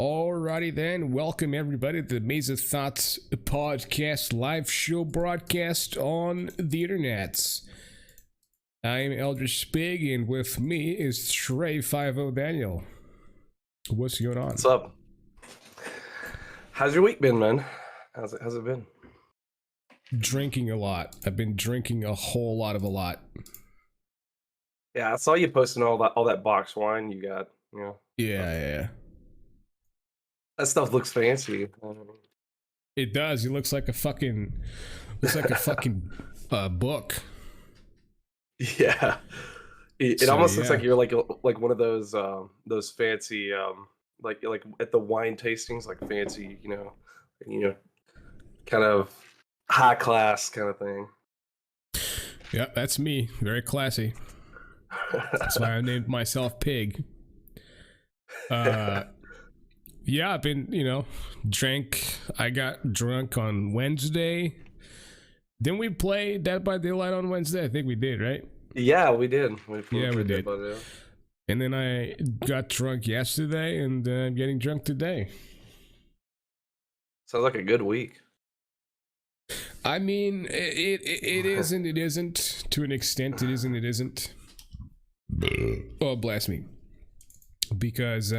Alrighty then, welcome everybody to the Maze of Thoughts podcast live show broadcast on the internets. I'm Eldritch Spig, and with me is Trey 50 Daniel. What's going on? What's up? How's your week been, man? How's it been? Drinking a lot. I've been drinking a whole lot of a lot. Yeah, I saw you posting all that box wine you got. Yeah. That stuff looks fancy. It does. It looks like a fucking book. Yeah. It almost looks like you're like one of those fancy like at the wine tastings, like fancy, kind of high class kind of thing. Yeah, that's me. Very classy. That's why I named myself Pig. Yeah, I've been, I got drunk on Wednesday. Didn't we play Dead by Daylight on Wednesday? I think we did, right? Yeah, we did. We did. And then I got drunk yesterday, and I'm getting drunk today. Sounds like a good week. I mean, it is and it isn't. To an extent, it is and it isn't. Oh, bless me. Because,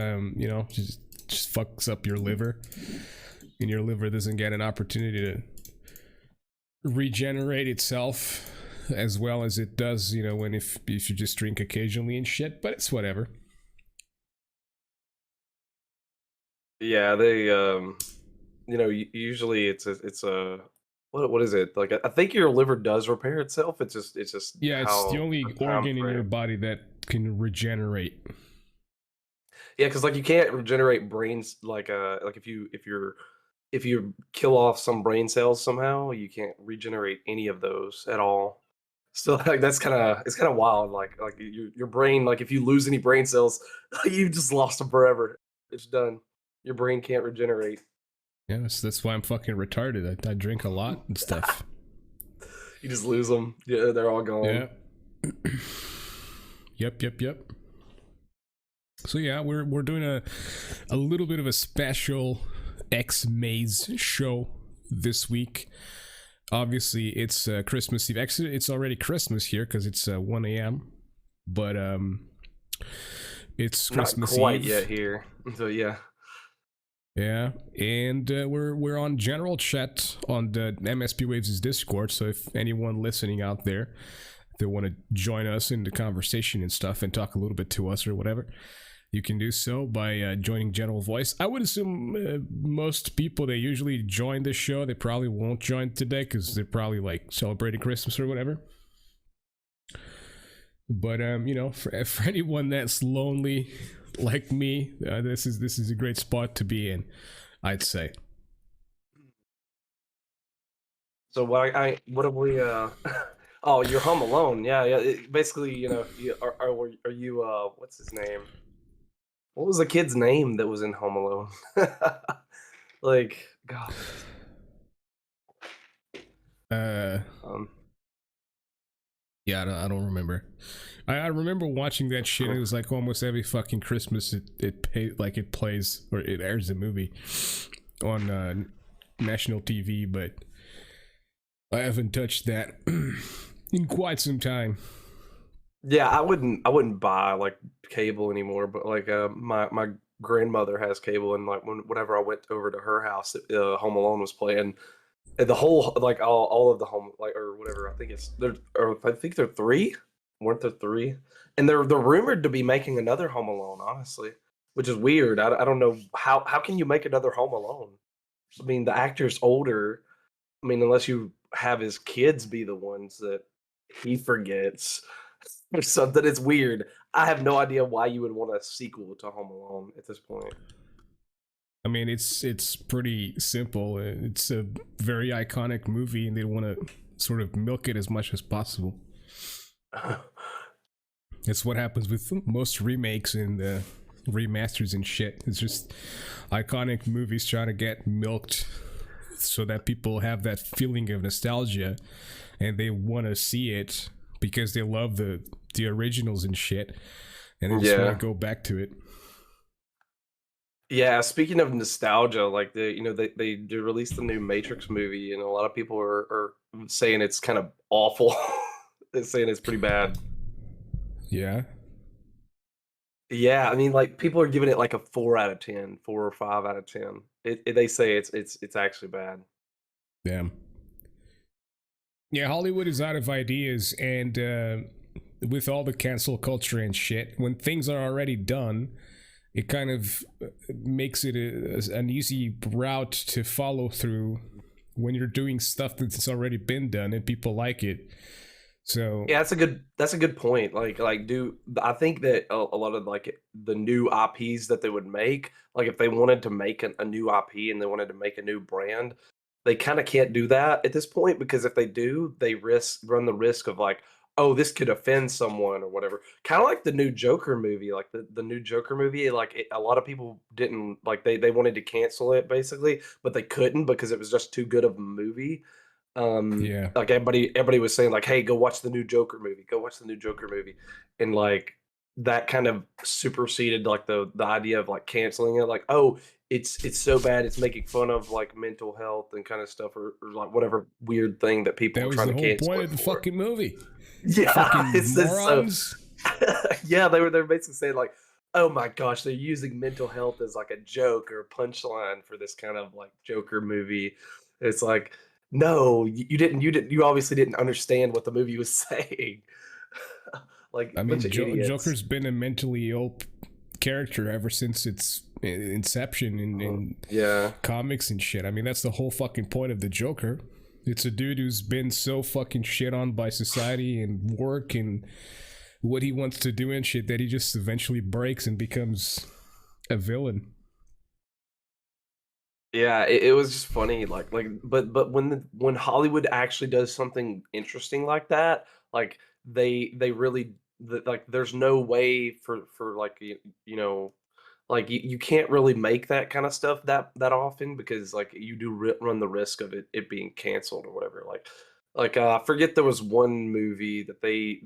just fucks up your liver. And your liver doesn't get an opportunity to regenerate itself as well as it does, when if you just drink occasionally and shit, but it's whatever. Yeah, they usually it's a what is it? Like I think your liver does repair itself. It's just yeah, it's the only organ in your body that can regenerate. Yeah, because like you can't regenerate brains like if you kill off some brain cells somehow, you can't regenerate any of those at all. So like it's kind of wild. Like your brain, like if you lose any brain cells, you just lost them forever. It's done. Your brain can't regenerate. Yeah, that's why I'm fucking retarded. I drink a lot and stuff. You just lose them. Yeah, they're all gone. Yeah. Yep. So yeah, we're doing a little bit of a special X-Maze show this week. Obviously, it's Christmas Eve. Actually, it's already Christmas here because it's 1 a.m. But it's Christmas Not quite Eve yet here. So yeah. Yeah, and we're on general chat on the MSP Waves' Discord. So if anyone listening out there, if they want to join us in the conversation and stuff and talk a little bit to us or whatever, you can do so by joining General Voice. I would assume most people, they usually join this show, they probably won't join today because they're probably like celebrating Christmas or whatever. But for anyone that's lonely like me, this is a great spot to be in, I'd say. So what have we? Oh, you're Home Alone. Yeah. Basically, are you? What's his name? What was the kid's name that was in Home Alone? Like, God. Yeah, I don't remember. I remember watching that shit. It was like almost every fucking Christmas it plays or it airs a movie on national TV, but I haven't touched that in quite some time. Yeah, I wouldn't buy like cable anymore, but like my grandmother has cable, and like whenever I went over to her house, Home Alone was playing, and the whole like all of the home like or whatever. I think they're three. Weren't there three? And they're rumored to be making another Home Alone, honestly, which is weird. I don't know how can you make another Home Alone? I mean, the actor's older. I mean, unless you have his kids be the ones that he forgets or something. It's weird. I have no idea why you would want a sequel to Home Alone at this point. I mean, it's pretty simple. It's a very iconic movie, and they want to sort of milk it as much as possible. It's what happens with most remakes and remasters and shit. It's just iconic movies trying to get milked so that people have that feeling of nostalgia and they want to see it because they love the originals and shit, and they just want to go back to it. Yeah, speaking of nostalgia, like they released the new Matrix movie, and a lot of people are saying it's kind of awful. They're saying it's pretty bad. Yeah. Yeah, I mean, like people are giving it like a 4 out of 10, 4 or 5 out of 10. They say it's actually bad. Damn. Yeah, Hollywood is out of ideas, and with all the cancel culture and shit, when things are already done, it kind of makes it an easy route to follow through when you're doing stuff that's already been done and people like it. So Yeah, that's a good point. Like do I think that a lot of like the new IPs that they would make, like if they wanted to make a new IP and they wanted to make a new brand, they kind of can't do that at this point because if they do, they run the risk of like, oh, this could offend someone or whatever. Kind of like the new Joker movie, like the new Joker movie, like a lot of people didn't like they wanted to cancel it basically, but they couldn't because it was just too good of a movie. yeah, Like everybody was saying like, "Hey, go watch the new Joker movie. Go watch the new Joker movie," and like that kind of superseded like the idea of like canceling it. Like, oh, it's so bad, it's making fun of like mental health and kind of stuff, or like whatever weird thing that people that were was trying the to whole cancel point it of the for. fucking movie. Yeah, Fucking it's so. morons. Yeah, they're basically saying like, "Oh my gosh, they're using mental health as like a joke or a punchline for this kind of like Joker movie." It's like, no, you obviously didn't understand what the movie was saying. Like I a bunch mean, of idiots. Joker's been a mentally ill character ever since its inception in Yeah. comics and shit. I mean, that's the whole fucking point of the Joker. It's a dude who's been so fucking shit on by society and work and what he wants to do and shit that he just eventually breaks and becomes a villain. Yeah, it was just funny, but when Hollywood actually does something interesting like that, like they really like there's no way for like like you can't really make that kind of stuff that often because like you do run the risk of it being canceled or whatever. I forget there was one movie that they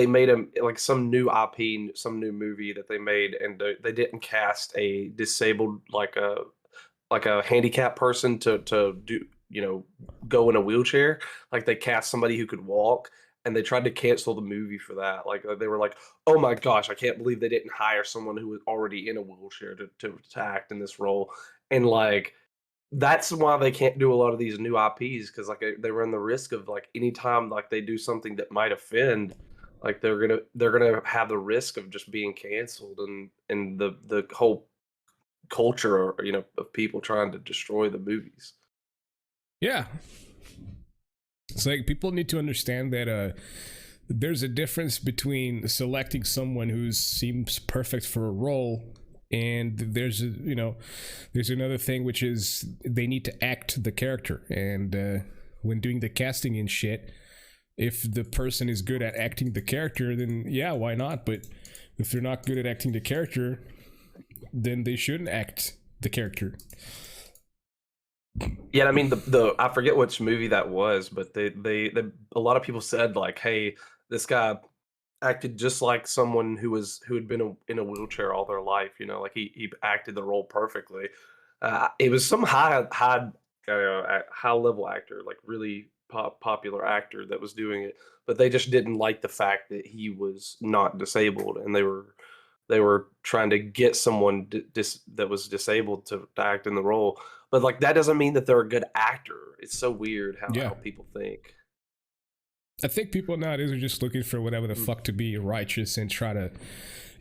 made a like some new IP, some new movie that they made, and they didn't cast a disabled like a handicapped person to do go in a wheelchair. Like they cast somebody who could walk, and they tried to cancel the movie for that. Like they were like, "Oh my gosh, I can't believe they didn't hire someone who was already in a wheelchair to act in this role." And like that's why they can't do a lot of these new IPs because like they run the risk of like anytime like they do something that might offend, like they're gonna have the risk of just being canceled and the whole culture of people trying to destroy the movies. Yeah. It's like people need to understand that there's a difference between selecting someone who seems perfect for a role and there's another thing which is they need to act the character and when doing the casting and shit, if the person is good at acting the character, then yeah, why not? But if they're not good at acting the character, then they shouldn't act the character. Yeah, I mean the I forget which movie that was, but they a lot of people said like, "Hey, this guy acted just like someone who had been in a wheelchair all their life." Like he acted the role perfectly. It was some high level actor, like really popular actor that was doing it, but they just didn't like the fact that he was not disabled, and they were trying to get someone that was disabled to act in the role. But like that doesn't mean that they're a good actor. It's so weird Yeah, how people think. I think people nowadays are just looking for whatever the fuck to be righteous and try to,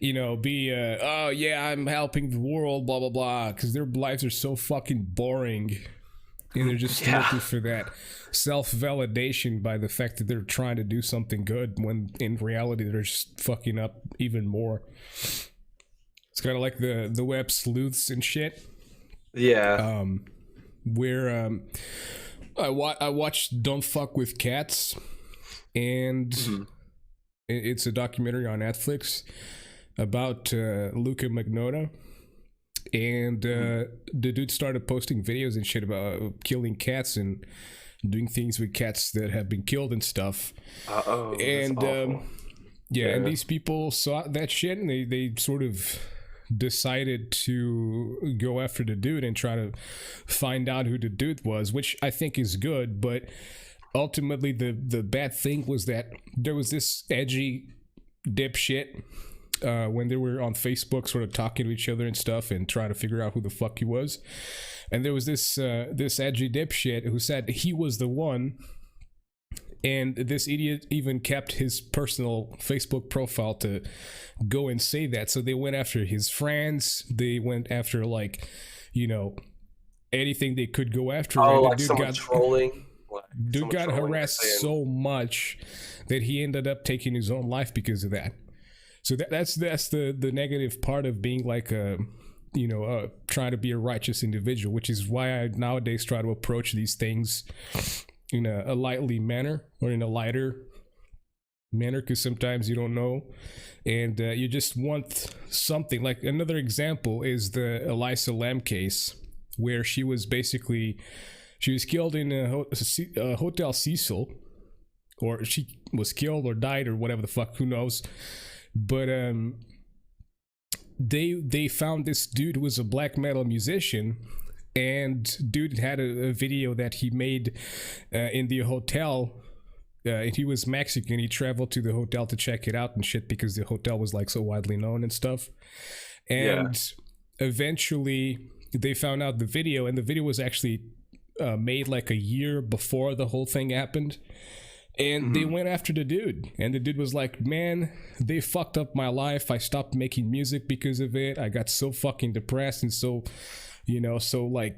be, oh yeah, I'm helping the world, blah, blah, blah, because their lives are so fucking boring. And they're just Yeah. looking for that self validation by the fact that they're trying to do something good when in reality they're just fucking up even more. It's kind of like the web sleuths and shit. Yeah. Where I watched Don't Fuck with Cats, and Mhm. it's a documentary on Netflix about Luca Magnotta, and Mhm. the dude started posting videos and shit about killing cats and doing things with cats that have been killed and stuff. Oh, that's And awful. yeah, and Yeah. these people saw that shit and they sort of decided to go after the dude and try to find out who the dude was, which I think is good. But ultimately, the bad thing was that there was this edgy dipshit when they were on Facebook, sort of talking to each other and stuff, and trying to figure out who the fuck he was. And there was this edgy dipshit who said he was the one. And this idiot even kept his personal Facebook profile to go and say that. So they went after his friends. They went after, like, you know, anything they could go after. Oh, and like someone trolling. Dude got harassed so much that he ended up taking his own life because of that. So that's the negative part of being like a, you know, trying to be a righteous individual, which is why I nowadays try to approach these things in a lightly manner, or in a lighter manner, because sometimes you don't know, and you just want something. Like, another example is the Elisa Lam case, where she was killed in a Hotel Cecil, or she was killed or died or whatever the fuck, who knows. But they found this dude who was a black metal musician, and dude had a video that he made in the hotel. And he was Mexican. He traveled to the hotel to check it out and shit, because the hotel was like so widely known and stuff. And eventually they found out the video, and the video was actually made like a year before the whole thing happened. And they went after the dude, and the dude was like, man, they fucked up my life. I stopped making music because of it. I got so fucking depressed and so, you know, so like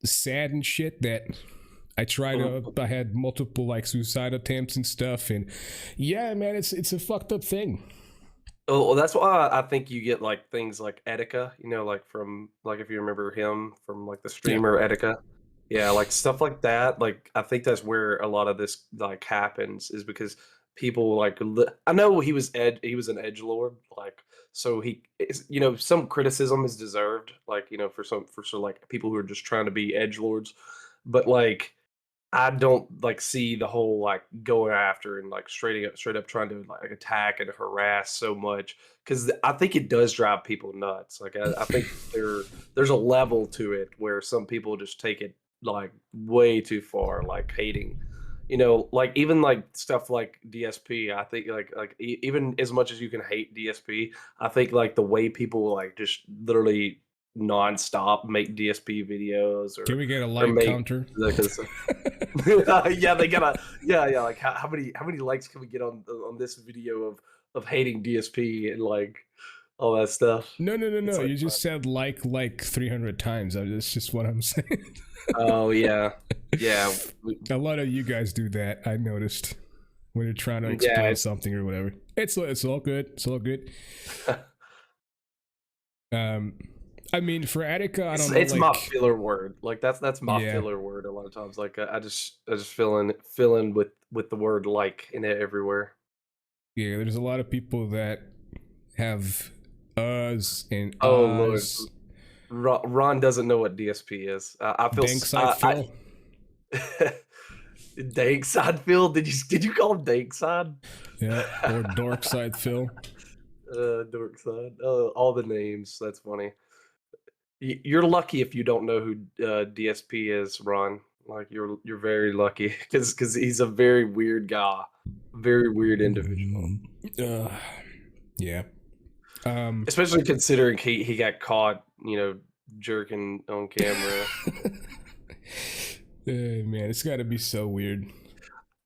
sad and shit, that I had multiple like suicide attempts and stuff. And yeah, man, it's a fucked up thing. Oh, well, that's why I think you get like things like Etika, you know, like from, like, if you remember him from like the streamer Etika. Yeah, like stuff like that. Like, I think that's where a lot of this like happens, is because people like I know he was an edgelord, like, so he is, you know, some criticism is deserved, like, you know, for like people who are just trying to be edgelords, but like I don't like see the whole like going after and like straight up trying to like attack and harass so much, because I think it does drive people nuts. Like, I think there's a level to it where some people just take it like way too far, like hating, you know, like even like stuff like DSP. I think like even as much as you can hate DSP, I think like the way people like just literally nonstop make DSP videos, Can we get a or like make counter? yeah, they gotta, yeah, like how many likes can we get on this video of hating DSP and like all that stuff. No. It's like, You just said like 300 times. That's just what I'm saying. oh yeah, A lot of you guys do that, I noticed, when you're trying to explain something or whatever. It's all good. It's all good. I mean, for Etika, I don't know. It's like, my filler word. Like that's my filler word a lot of times. Like I just fill in with the word like in it everywhere. Yeah, there's a lot of people that have us and oh Lord, Ron doesn't know what DSP is. I feel Dankside Phil. Dankside Phil. Did you call him Dankside? Yeah, or Dorkside Phil. Dorkside. All the names. That's funny. You're lucky if you don't know who DSP is, Ron. Like you're very lucky, because he's a very weird guy, very weird individual. Yeah. Especially considering he got caught, you know, jerking on camera. Man, it's got to be so weird.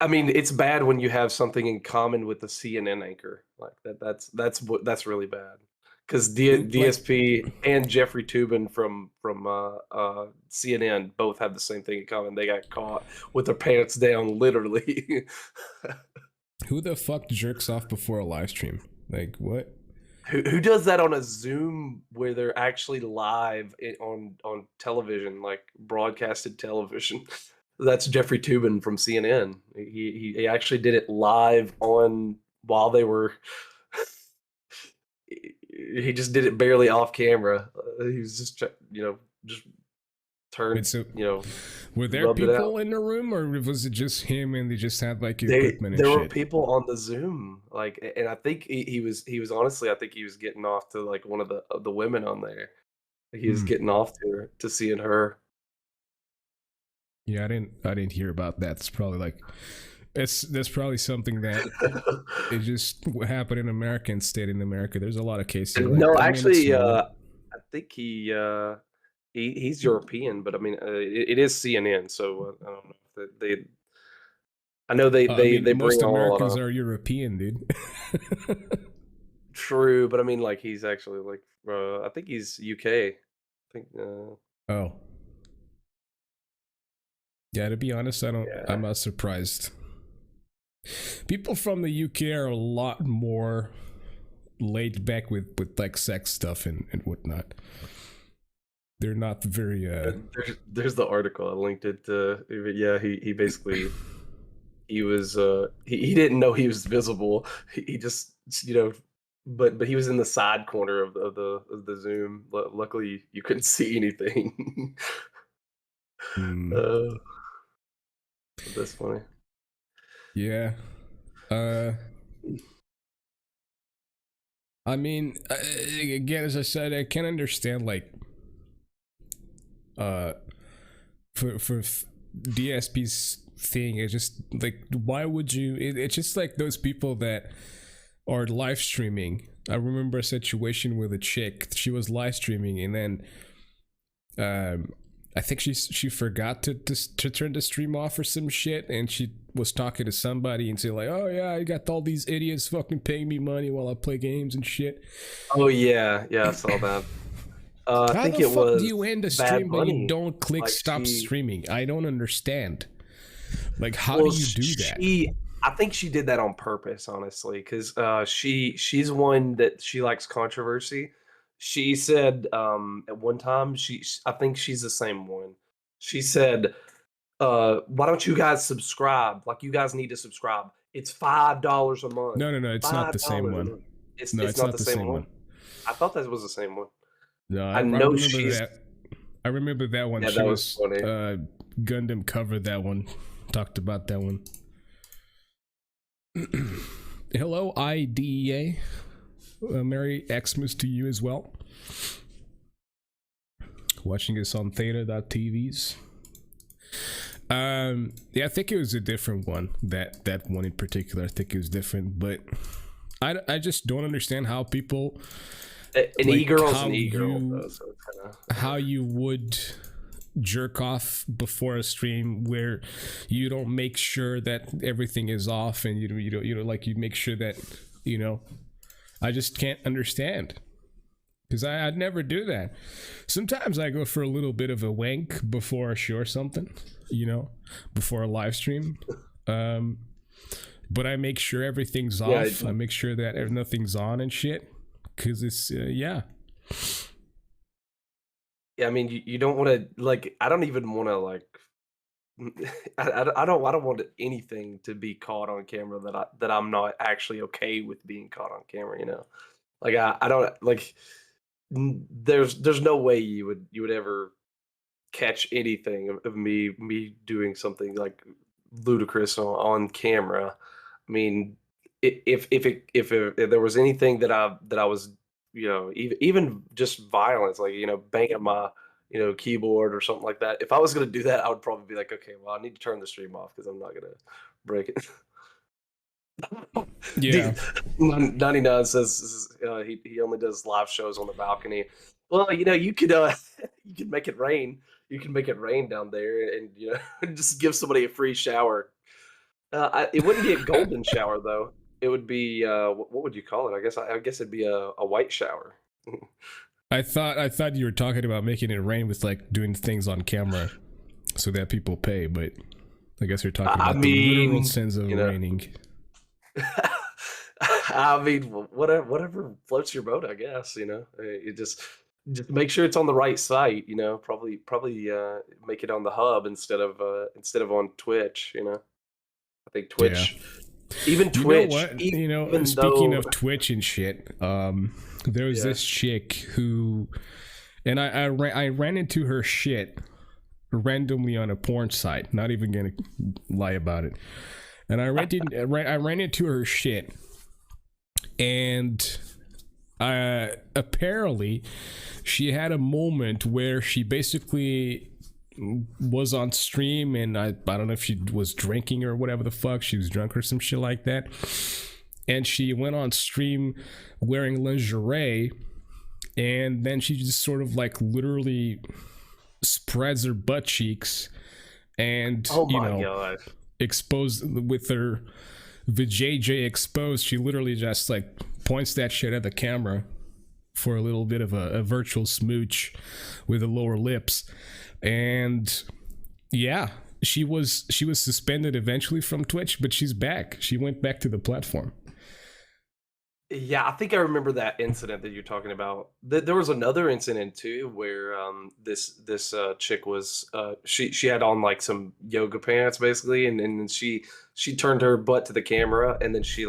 I mean, it's bad when you have something in common with the CNN anchor like that. That's really bad. Because DSP and Jeffrey Toobin from CNN both have the same thing in common. They got caught with their pants down, literally. Who the fuck jerks off before a live stream? Like, what? Who does that on a Zoom where they're actually live on television, like broadcasted television? That's Jeffrey Toobin from CNN. He actually did it live while they were. He just did it barely off camera. He was just, you know, just turned, It's a, you know, were there rubbed it out. people in the room, or was it just him and they just had like They equipment and there were shit? people on the Zoom, like, and I think he was honestly, I think he was getting off to like one of the women on there. He was Hmm. getting off to her, to seeing her. Yeah, I didn't hear about that. It's probably like that's probably something that it just happened in America and stayed in America. There's a lot of cases like, No, I mean, it's actually, normal. I think he's European, but I mean, it is CNN, so I don't know if they. I know I mean, they bring most on a lot Americans of are European, dude. true, but I mean, like he's actually like I think he's UK. I think Oh, yeah. To be honest, I'm yeah. not surprised. People from the UK are a lot more laid back with like sex stuff and whatnot. They're not very There's the article. I linked it to. Yeah, he basically he was he didn't know he was visible. He just, you know, but he was in the side corner of the Zoom. Luckily, you couldn't see anything. mm, uh, that's funny. yeah. Uh I mean, again, as I said, I can understand like uh for DSP's thing. It's just like, why would you? It's just like those people that are live streaming. I remember a situation with a chick. She was live streaming, and then I think she forgot to turn the stream off or some shit, and she was talking to somebody and say like, "Oh yeah, I got all these idiots fucking paying me money while I play games and shit." Oh yeah, I saw that. I How think the it fuck do was you end a Bad stream but you Bunny. don't click Like stop she, streaming? I don't understand. Like, how do well, you do that? I think she did that on purpose, honestly, because she's one that she likes controversy. She said at one time I think she's the same one. She said, why don't you guys subscribe? Like you guys need to subscribe. It's $5 a month. No, it's not the same $5 a one. month. No, It's it's not not the the same same one. one. I thought that was the same one. No, I I know remember she's that. I remember that one. yeah, She that was was funny. Gundam covered that one. Talked about that one. Hello, IDEA. Merry Xmas to you as well. Watching us on theta.tvs. Yeah, I think it was a different one. That one in particular, I think it was different. But I just don't understand how people An like e-girl's how an e-girl, you though, so it's kinda how you would jerk off before a stream where you don't make sure that everything is off and you don't like you make sure that I just can't understand because I'd never do that. Sometimes I go for a little bit of a wank before a show or something, before a live stream. But I make sure everything's yeah, off. I make sure that nothing's on and shit because it's yeah. yeah, I mean, you don't wanna, like I don't even wanna, like I don't want anything to be caught on camera that I'm not actually okay with being caught on camera, you know? Like, I don't like, there's no way you would ever catch anything of me doing something, like, ludicrous on camera. I mean, if there was anything that I was, even just violence, like, banging my, keyboard or something like that. If I was gonna do that, I would probably be like, okay, well, I need to turn the stream off because I'm not gonna break it. Yeah. The 99 says he only does live shows on the balcony. Well, you could you could make it rain. You can make it rain down there, and just give somebody a free shower. It wouldn't be a golden shower though. It would be what would you call it? I guess it'd be a white shower. I thought you were talking about making it rain with like doing things on camera so that people pay, but I guess you're talking I about the literal mean, sense of you know. raining. I mean, whatever floats your boat, I guess. You just make sure it's on the right site. Probably make it on the hub instead of on Twitch. I think Yeah. Twitch, even You know Twitch, what? even Speaking though of Twitch and shit, there was yeah, this chick who, and I ran into her shit randomly on a porn site. Not even gonna lie about it. And I ran into her shit, and apparently she had a moment where she basically was on stream, and I don't know if she was drinking or whatever the fuck, she was drunk or some shit like that, and she went on stream wearing lingerie, and then she just sort of like literally spreads her butt cheeks and Oh my god. exposed with her vajayjay exposed. She literally just like points that shit at the camera for a little bit of a virtual smooch with the lower lips. And yeah, she was suspended eventually from Twitch, but she's back. She went back to the platform. Yeah, I think I remember that incident that you're talking about. There was another incident too where this chick was she had on like some yoga pants basically, and then she turned her butt to the camera, and then she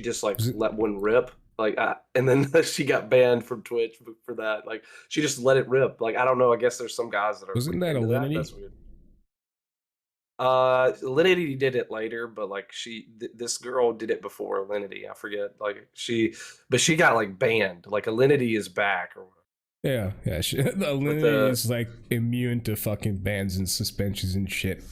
just like let one rip, like and then she got banned from Twitch for that. Like she just let it rip. Like I don't know. I guess there's some guys that are Wasn't that a into Alinity? That's weird. Alinity did it later, but like this girl did it before Alinity. I forget. Like but she got like banned. Like Alinity is back or whatever. Yeah. The Alinity is like immune to fucking bans and suspensions and shit.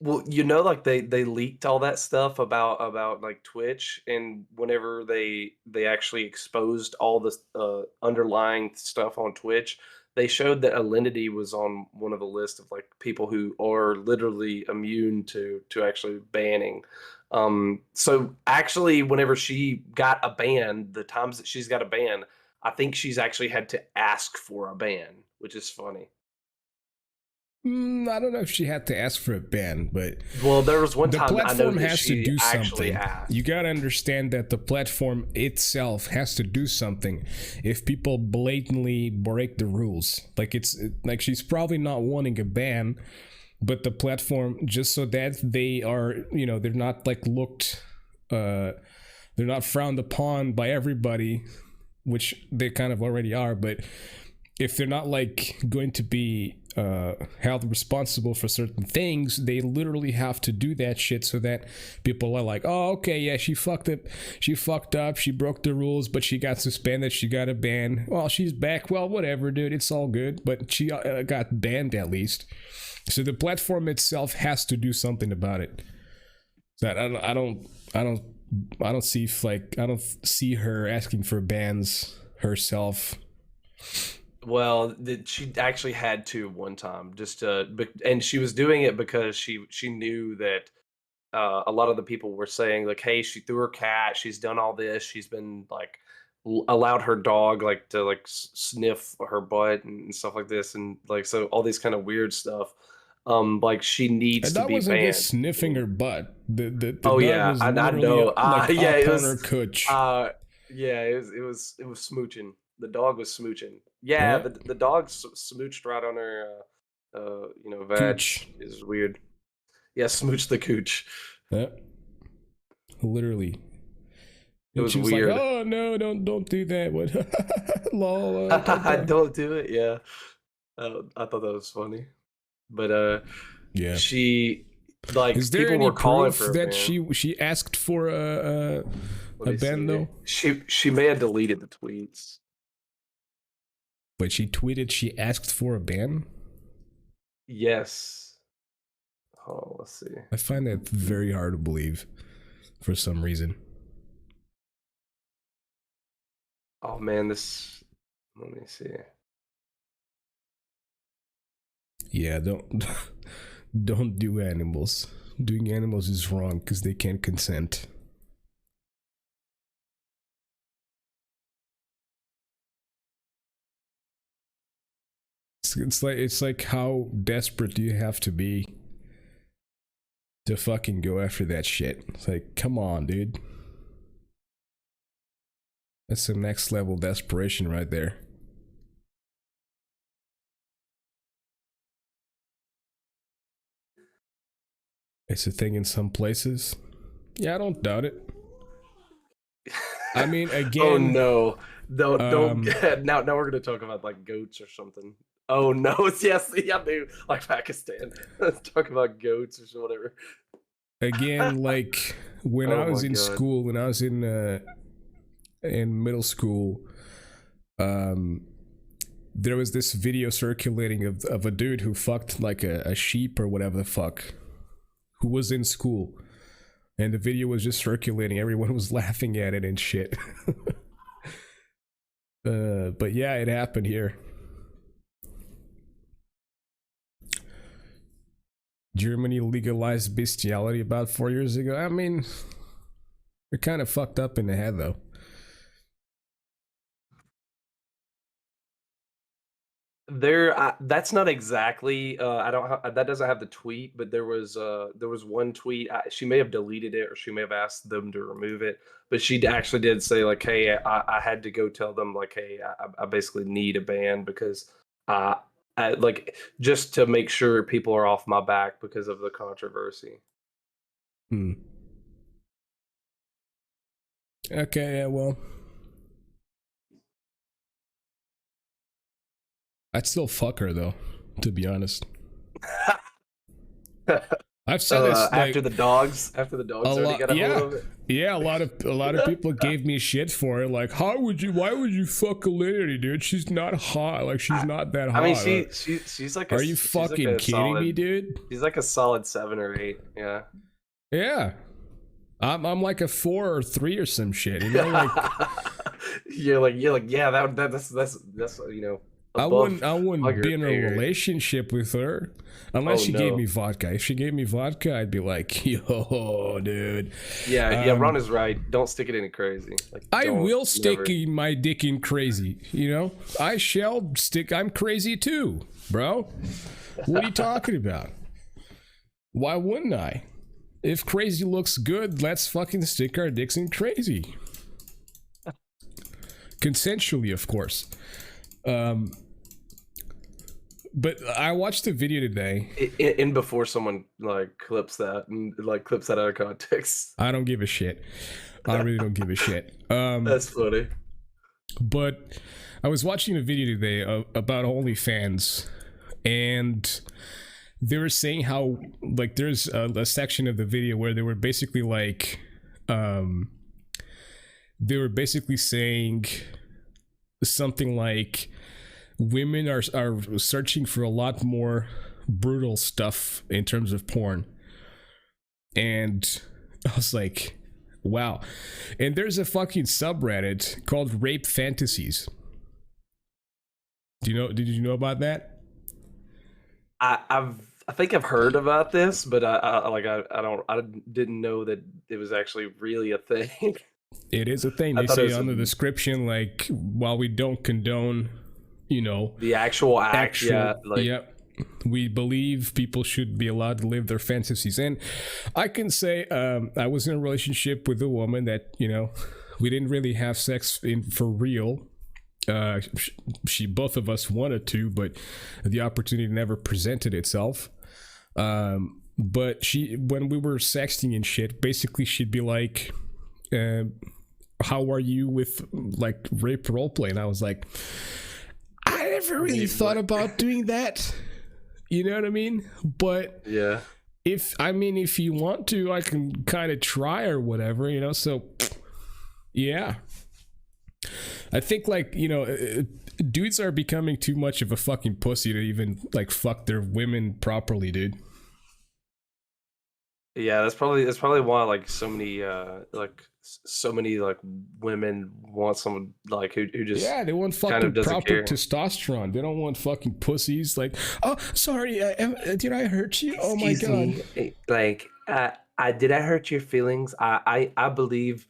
Well, like they leaked all that stuff about like Twitch, and whenever they actually exposed all the underlying stuff on Twitch, they showed that Alinity was on one of the list of like people who are literally immune to actually banning. So actually, whenever she got a ban, the times that she's got a ban, I think she's actually had to ask for a ban, which is funny. I don't know if she had to ask for a ban, but well, there was one the time platform I know that has she to do actually something. asked. You gotta understand that the platform itself has to do something if people blatantly break the rules. Like it's like she's probably not wanting a ban, but the platform, just so that they are, they're not like looked, they're not frowned upon by everybody, which they kind of already are, but if they're not like going to be held responsible for certain things, they literally have to do that shit so that people are like, oh, okay, yeah, she fucked up, she broke the rules, but she got suspended, she got a ban, well, she's back, well, whatever, dude, it's all good, but she got banned at least. So the platform itself has to do something about it. That I don't see her asking for bans herself. Well, she actually had to one time, and she was doing it because she knew that a lot of the people were saying like, hey, she threw her cat, she's done all this, she's been like allowed her dog like to like sniff her butt and stuff like this, and like so all these kind of weird stuff. Like she needs And to that be wasn't banned. just sniffing her butt. The Oh dog yeah, was I literally know. like Yeah, up it on was. her cooch. Yeah, it was smooching. The dog was smooching. Yeah, Yeah. the dog smooched right on her. Vag Cooch. is weird. Yeah, smooch the cooch. Yeah. Literally. It And was she was weird. like, oh no, don't do that. What? Lol. Don't do it. Yeah, I thought that was funny. But Yeah. she like Is there people any were calling proof for a that ban. she asked for a Let me ban see. though? She may have deleted the tweets. But she tweeted she asked for a ban? Yes. Oh, let's see. I find that very hard to believe for some reason. Oh man, let me see. Yeah, don't do animals. Doing animals is wrong because they can't consent. It's like how desperate do you have to be to fucking go after that shit? It's like, come on, dude. That's some next level desperation right there. It's a thing in some places. Yeah, I don't doubt it. I mean, again. Oh no! Don't. Now we're gonna talk about like goats or something. Oh no, it's yes, yeah, dude, like Pakistan. Talk about goats or whatever. Again, like when I Oh was my in god. school, when I was in middle school, um, there was this video circulating of a dude who fucked like a sheep or whatever the fuck, who was in school, and the video was just circulating. Everyone was laughing at it and shit. But yeah, it happened here. Germany legalized bestiality about 4 years ago. I mean, they're kind of fucked up in the head, though. That's not exactly. I don't. That doesn't have the tweet, but there was one tweet. She may have deleted it, or she may have asked them to remove it. But she actually did say like, "Hey, I had to go tell them like, hey, I basically need a ban because I like just to make sure people are off my back because of the controversy." Hmm. Okay, yeah, well, I'd still fuck her though, to be honest. I've said this After like the dogs, a already lot. got a hold Yeah, of it. yeah. A lot of people gave me shit for it. Like, why would you fuck a lady, dude? She's not hot. Like, she's I, not that I mean, hot. she's like Are you she's like fucking a kidding me, solid dude? she's like a solid 7 or 8. Yeah. Yeah. I'm like a 4 or 3 or some shit, you know, like You're like yeah, that's above I above wouldn't your be in a pay grade. relationship with her unless Oh she gave no. me vodka. If she gave me vodka, I'd be like, yo, dude. Yeah, Ron Um, is right. Don't stick it any crazy. Like I don't will never. stick my dick in crazy, you know? I shall stick, I'm crazy too, bro. What are you talking about? Why wouldn't I? If crazy looks good, let's fucking stick our dicks in crazy. Consensually, of course. Um, but I watched the video today. In before someone like clips that and like clips that out of context. I don't give a shit. I really don't give a shit. That's funny. But I was watching a video today about OnlyFans, and they were saying how like there's a section of the video where they were basically like, they were basically saying something like women are searching for a lot more brutal stuff in terms of porn, and I was like, wow. And there's a fucking subreddit called Rape Fantasies. Did you know about that? I think I've heard about this, but I didn't know that it was actually really a thing. It is a thing. I They thought it say was on the description, like, while we don't condone, you know, the actual act. actual, Yeah, like yep, we believe people should be allowed to live their fantasies. And I can say, I was in a relationship with a woman that, you know, we didn't really have sex for real. She both of us wanted to, but the opportunity never presented itself. But she, when we were sexting and shit, basically she'd be like, how are you with like rape roleplay? And I was like, I never really thought about doing that. You know what I mean? But yeah. if you want to, I can kind of try or whatever, you know. So yeah, I think, like, you know, dudes are becoming too much of a fucking pussy to even like fuck their women properly, dude. Yeah, that's probably why like so many like women want someone like who just Yeah, they want kind of fucking doesn't proper care. testosterone. They don't want fucking pussies. Like, oh, sorry, did I hurt you? Oh my god. Like, I did I hurt your feelings? I believe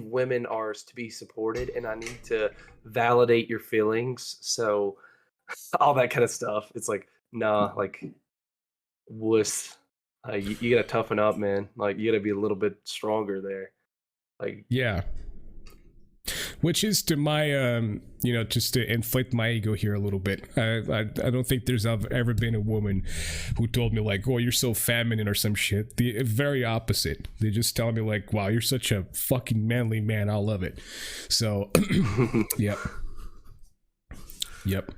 women are to be supported, and I need to validate your feelings. So all that kind of stuff. It's like, nah, like wuss. You gotta toughen up, man. Like you gotta be a little bit stronger there. Like Yeah. Which is to my, you know, just to inflate my ego here a little bit. I don't think there's ever been a woman who told me like, "Oh, you're so feminine" or some shit. The very opposite. They just tell me like, "Wow, you're such a fucking manly man. I love it." So, yep, yep.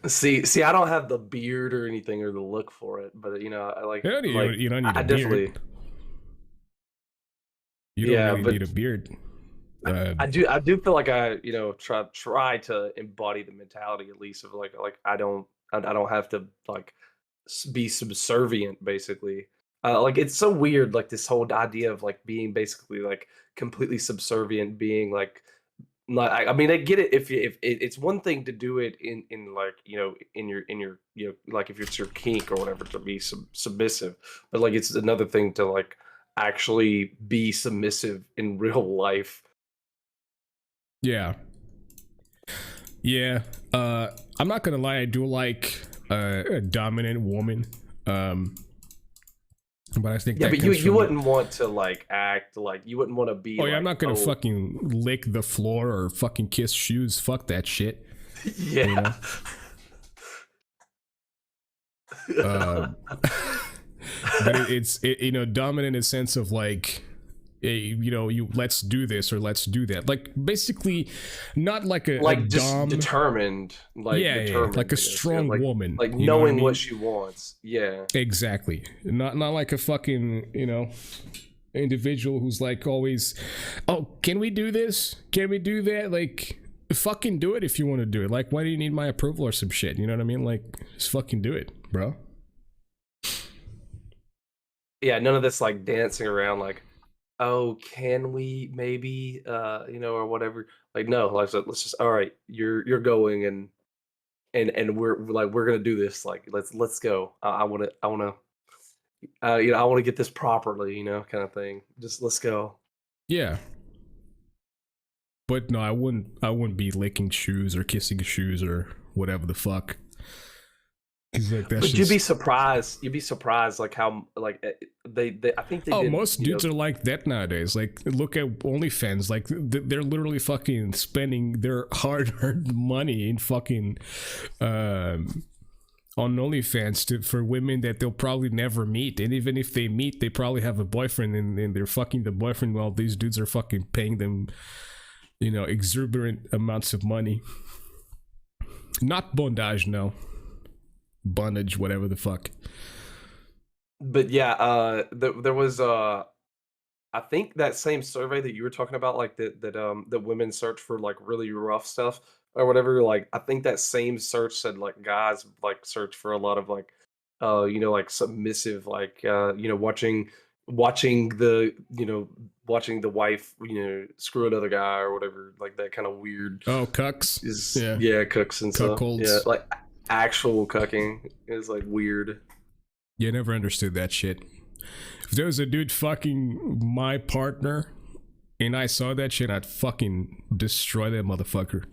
See, I don't have the beard or anything or the look for it, but You don't need a I definitely, beard. You don't yeah, really but need a beard. I do feel like I, try to embody the mentality at least of like I don't have to like be subservient basically. Like it's so weird, like this whole idea of like being basically like completely subservient, being like I mean, I get it if it's one thing to do it in like in your like if it's your kink or whatever to be submissive, but like it's another thing to like actually be submissive in real life. Yeah. Yeah. I'm not gonna lie, I do like a dominant woman. Um, but I think Yeah, that but comes you from. wouldn't want to like act like you wouldn't want to be Oh yeah, I'm like, not gonna oh fucking lick the floor or fucking kiss shoes. Fuck that shit. You yeah. know. Uh, but dominant in a sense of like, you let's do this or let's do that. Like basically, not like a Like just dom. determined, Yeah, like a I guess. Yeah, strong woman. like You know what I knowing what mean? she wants. Yeah. Exactly. Not like a fucking individual who's like always, oh, can we do this? Can we do that? Like, fucking do it if you want to do it. Like, why do you need my approval or some shit? You know what I mean? Like, just fucking do it, bro. Yeah, none of this like dancing around like, oh, can we maybe or whatever. Like no, like let's just all right, you're going and we're gonna do this. Like let's go. I wanna get this properly, kind of thing. Just let's go. Yeah. But no, I wouldn't be licking shoes or kissing shoes or whatever the fuck. 'Cause, like that's But you'd be just. surprised. You'd be surprised like how like they I think they Oh, did, most dudes are like that nowadays. Like, look at OnlyFans. Like, they're literally fucking spending their hard-earned money in fucking on OnlyFans for women that they'll probably never meet. And even if they meet, they probably have a boyfriend, and they're fucking the boyfriend while these dudes are fucking paying them, exuberant amounts of money. Not bondage, no. Bondage, whatever the fuck. but yeah, there was I think that same survey that you were talking about, like that women search for like really rough stuff or whatever. Like I think that same search said like guys like search for a lot of like, like submissive, like watching the watching the wife screw another guy or whatever, like that kind of weird Oh, cucks. is Yeah. yeah cooks and stuff. Yeah, Cuckolds. like actual cucking is like weird. Yeah, never understood that shit. If there was a dude fucking my partner and I saw that shit, I'd fucking destroy that motherfucker.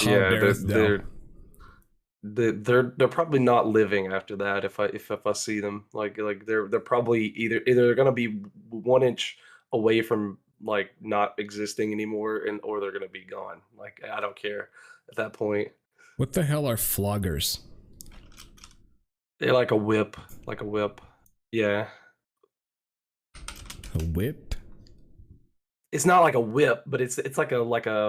How Yeah, dareth thou? they're probably not living after that if I see them like they're probably either they're gonna be 1 inch away from like not existing anymore and or they're gonna be gone. Like I don't care at that point. What the hell are floggers? They're like a whip. Yeah. A whip? It's not like a whip, but it's like Oh,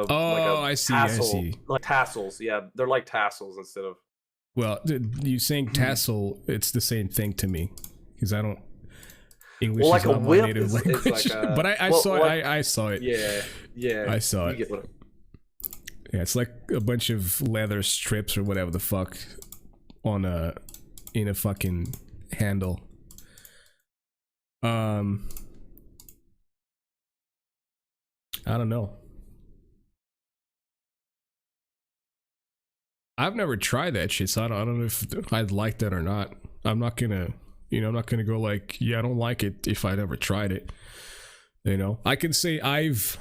a I see, I tassel, see. like tassels. Yeah, they're like tassels instead of. Well, you saying tassel, it's the same thing to me. Because I don't. English Well, is like a not my whip native is language. like a But I well, saw like it. I saw it. yeah, yeah. I saw You it. get what? Yeah, it's like a bunch of leather strips or whatever the fuck on in a fucking handle. I don't know. I've never tried that shit, so I don't know if I'd like that or not. I'm not gonna, I'm not gonna go like, yeah, I don't like it if I never tried it. I can say I've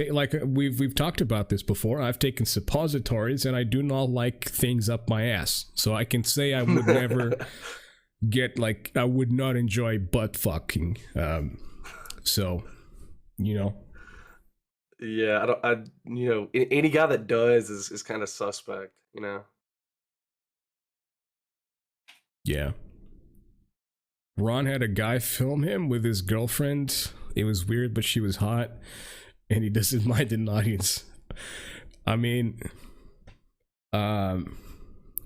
like we've talked about this before. I've taken suppositories, and I do not like things up my ass. So I can say I would never get like I would not enjoy butt fucking. So, Yeah, I don't. Any guy that does is kind of suspect. yeah. Ron had a guy film him with his girlfriend. It was weird, but she was hot, and he doesn't mind an audience. I mean,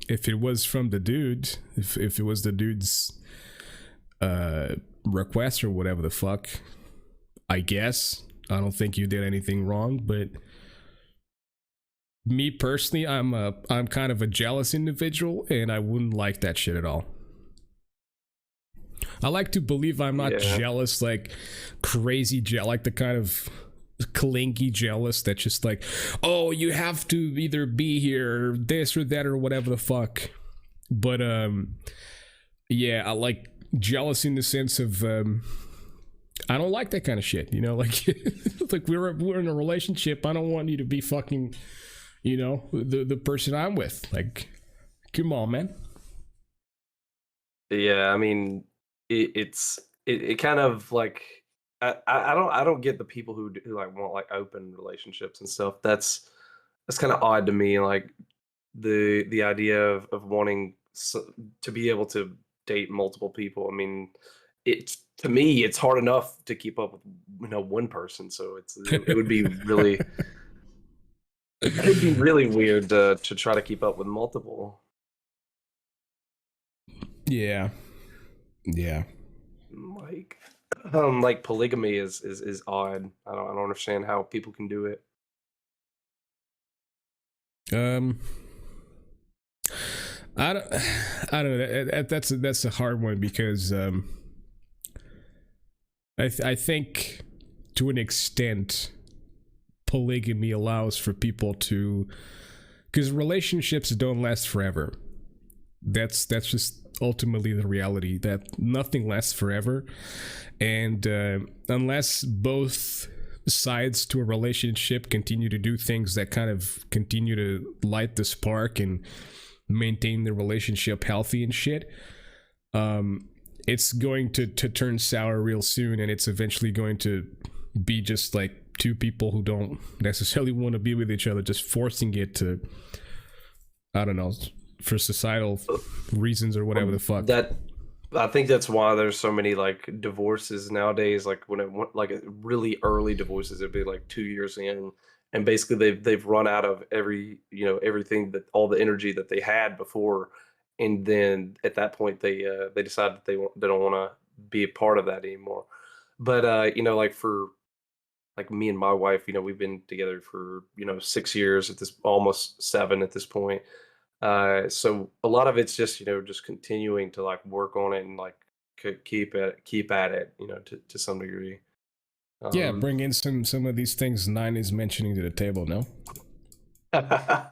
if it was from the dude, if it was the dude's request or whatever the fuck, I guess I don't think you did anything wrong. But me personally, I'm kind of a jealous individual, and I wouldn't like that shit at all. I like to believe I'm not jealous, like crazy like the kind of clingy jealous that's just like, oh, you have to either be here or this or that or whatever the fuck. But yeah, I like jealous in the sense of I don't like that kind of shit, you know, like like we're in a relationship. I don't want you to be fucking, you know, the person I'm with. Like, come on, man. Yeah, I mean, it kind of like I don't get the people who like want like open relationships and stuff. That's kind of odd to me. Like the idea of wanting to be able to date multiple people. I mean, it's to me it's hard enough to keep up with one person. So it would be really it'd be really weird to try to keep up with multiple. Yeah. Like polygamy is odd. I don't understand how people can do it. I don't know. That's a hard one because I think to an extent polygamy allows for people to, because relationships don't last forever. That's just ultimately the reality, that nothing lasts forever, and unless both sides to a relationship continue to do things that kind of continue to light the spark and maintain the relationship healthy and shit, it's going to turn sour real soon, and it's eventually going to be just like two people who don't necessarily want to be with each other, just forcing it to, I don't know, for societal reasons or whatever the fuck. That I think that's why there's so many like divorces nowadays. Like when like really early divorces, it'd be like 2 years in, and basically they've run out of everything, that all the energy that they had before, and then at that point they decide that they don't want to be a part of that anymore. But like for like me and my wife, we've been together for 6 years at this, almost 7 at this point. So a lot of it's just just continuing to like work on it and like keep at it to some degree. Yeah, bring in some of these things Nine is mentioning to the table. No, no.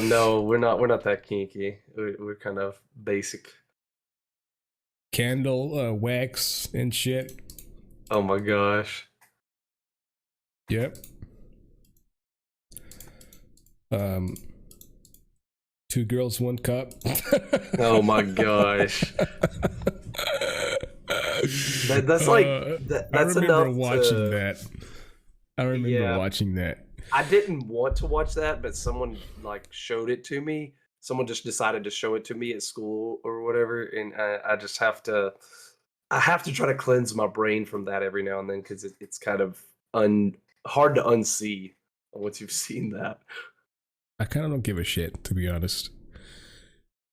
No, we're not that kinky. We're kind of basic. Candle, wax, and shit. Oh my gosh. Yep. 2 girls, 1 cup. Oh my gosh. That's like that's I remember enough watching that. I remember watching that. I didn't want to watch that, but someone like showed it to me. Someone just decided to show it to me at school or whatever, and I just have to. I have to try to cleanse my brain from that every now and then, because it's kind of hard to unsee once you've seen that. I kind of don't give a shit, to be honest.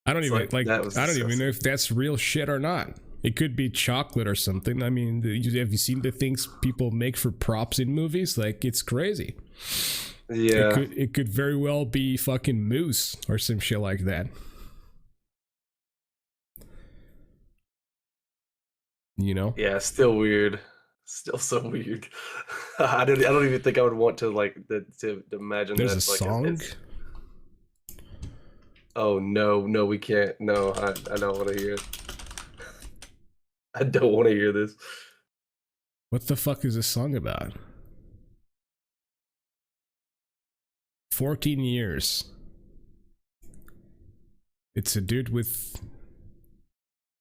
I don't even I don't even know if that's real shit or not. It could be chocolate or something. I mean, have you seen the things people make for props in movies? Like, it's crazy. Yeah. It could very well be fucking mousse or some shit like that. You know? Yeah, still weird. Still so weird. I don't even think I would want to like to imagine. There's that a song. Oh no, we can't. No, I don't want to hear it. I don't want to hear this. What the fuck is this song about? 14 years. It's a dude with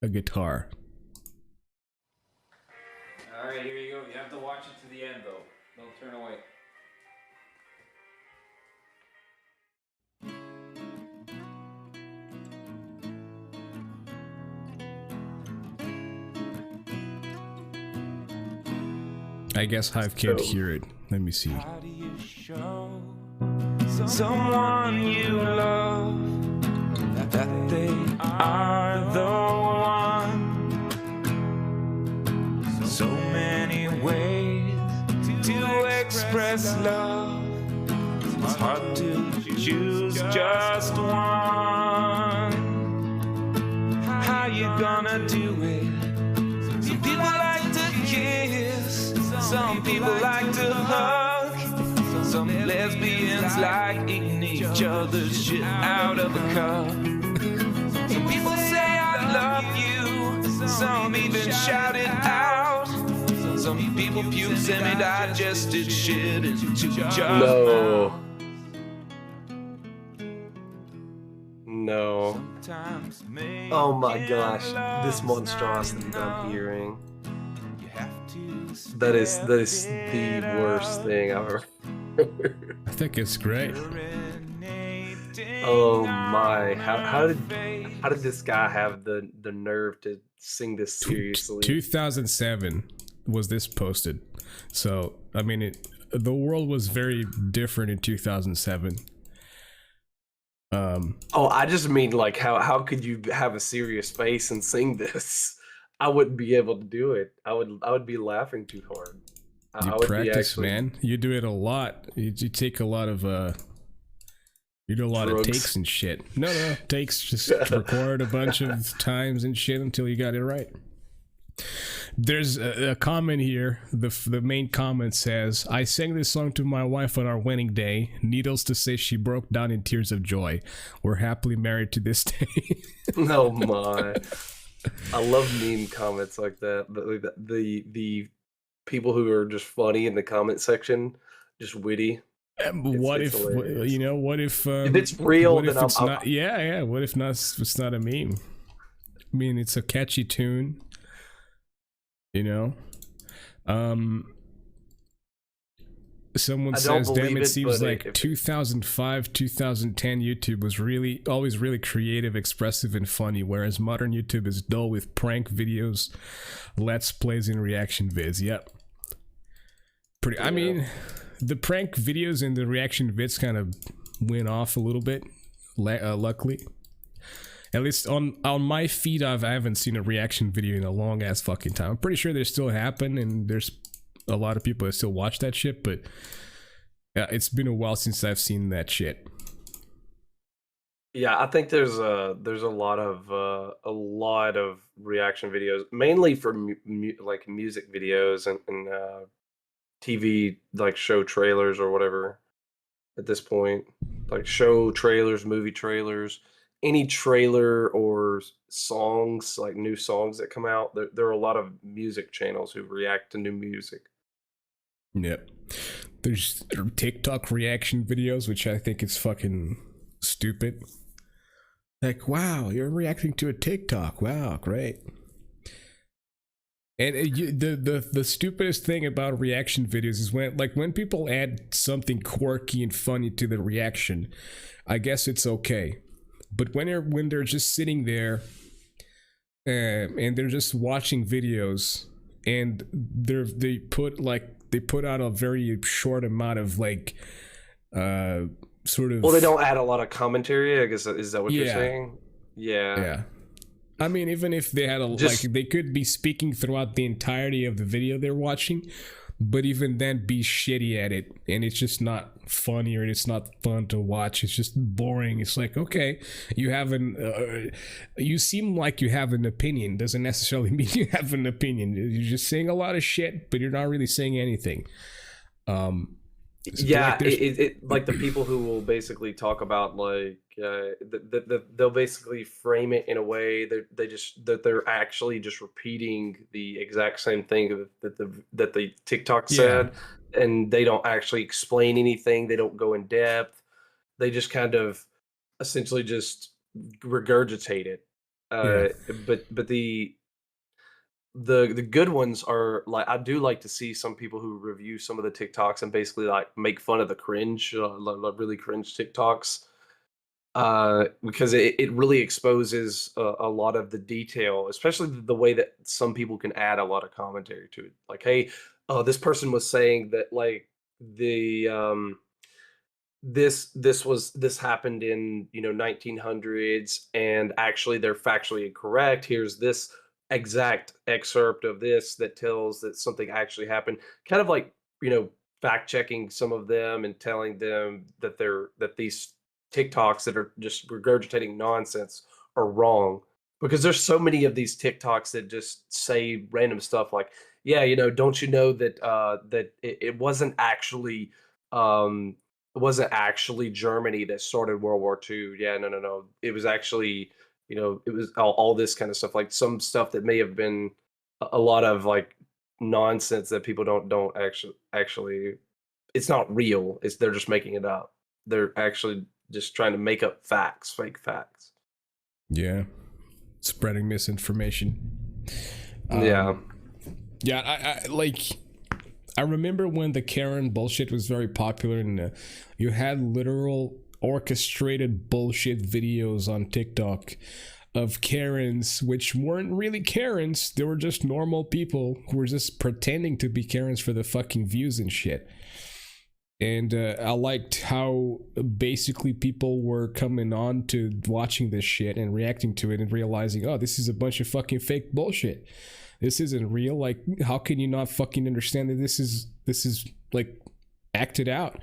a guitar. Alright, here you go. You have to watch it to the end, though. Don't turn away. I guess Hive can't hear it. Let me see. How do you show someone you love that they are the one. So many ways to express love. It's hard to choose just one. How you gonna do it? Some people like to kiss, some people like to hug. Some lesbians like eating each other's shit out of a cup. Some people say I love you, some even shout it out. Some people puke semi-digested shit into jars. No. No. Oh my gosh, this monstrosity that I'm hearing. That is the worst thing I've ever heard. I think it's great. Oh my! How did this guy have the nerve to sing this seriously? 2007 was this posted, so I mean, the world was very different in 2007. Oh, I just mean like how could you have a serious face and sing this? I wouldn't be able to do it. I would be laughing too hard. You I would practice, be man. You do it a lot. You take a lot of you do a lot of drugs. takes and shit. No, takes. Just record a bunch of times and shit until you got it right. There's a comment here. The main comment says, "I sang this song to my wife on our wedding day. Needless to say, she broke down in tears of joy. We're happily married to this day." Oh my! I love meme comments like that. The people who are just funny in the comment section, just witty. What it's if hilarious. you know? What if If it's real, what if then it's I'm not? Yeah. What if not? It's not a meme. I mean, it's a catchy tune. You know. Someone I don't says, "Damn, believe it it, seems but like if 2005, 2010 YouTube was always really creative, expressive, and funny, whereas modern YouTube is dull with prank videos, let's plays, and reaction vids." Yep. Pretty. I mean, the prank videos and the reaction vids kind of went off a little bit. Luckily, at least on my feed, I haven't seen a reaction video in a long ass fucking time. I'm pretty sure they still happen, and there's a lot of people that still watch that shit, but it's been a while since I've seen that shit. Yeah, I think there's a lot of reaction videos, mainly for like music videos and TV like show trailers or whatever. At this point, like show trailers, movie trailers, any trailer or songs, like new songs that come out. There are a lot of music channels who react to new music. Yep. There's TikTok reaction videos, which I think is fucking stupid. Like, wow, you're reacting to a TikTok. Wow, great. And the stupidest thing about reaction videos is when people add something quirky and funny to the reaction, I guess it's okay. But when they're just sitting there and they're just watching videos and they put out a very short amount of like sort of. Well, they don't add a lot of commentary. I guess is that what you're Yeah. saying? Yeah. Yeah. I mean, even if they had like they could be speaking throughout the entirety of the video they're watching, but even then be shitty at it, and it's just not funny or it's not fun to watch. It's just boring. It's like, okay, you seem like you have an opinion. Doesn't necessarily mean you have an opinion. You're just saying a lot of shit, but you're not really saying anything. Yeah, like it like the people who will basically talk about like they'll basically frame it in a way that they're actually just repeating the exact same thing that the TikTok said, and they don't actually explain anything. They don't go in depth. They just kind of essentially just regurgitate it. But the good ones are like, I do like to see some people who review some of the TikToks and basically like make fun of the cringe, like really cringe TikToks, because it really exposes a lot of the detail, especially the way that some people can add a lot of commentary to it. Like, hey, this person was saying that like this happened in 1900s, and actually they're factually incorrect. Here's this exact excerpt of this that tells that something actually happened, kind of like fact checking some of them and telling them that these TikToks that are just regurgitating nonsense are wrong, because there's so many of these TikToks that just say random stuff like, yeah, don't you know that it wasn't actually Germany that started World War II. Yeah, no, no, no. It was actually, it was all this kind of stuff, like some stuff that may have been a lot of like nonsense that people don't actually. It's not real. They're just making it up. They're actually just trying to make up facts, fake facts. Yeah, spreading misinformation. Yeah. Yeah, I remember when the Karen bullshit was very popular, and you had literal orchestrated bullshit videos on TikTok of Karens, which weren't really Karens. They were just normal people who were just pretending to be Karens for the fucking views and shit. And I liked how basically people were coming on to watching this shit and reacting to it and realizing, oh, this is a bunch of fucking fake bullshit. This isn't real. Like, how can you not fucking understand that this is like acted out?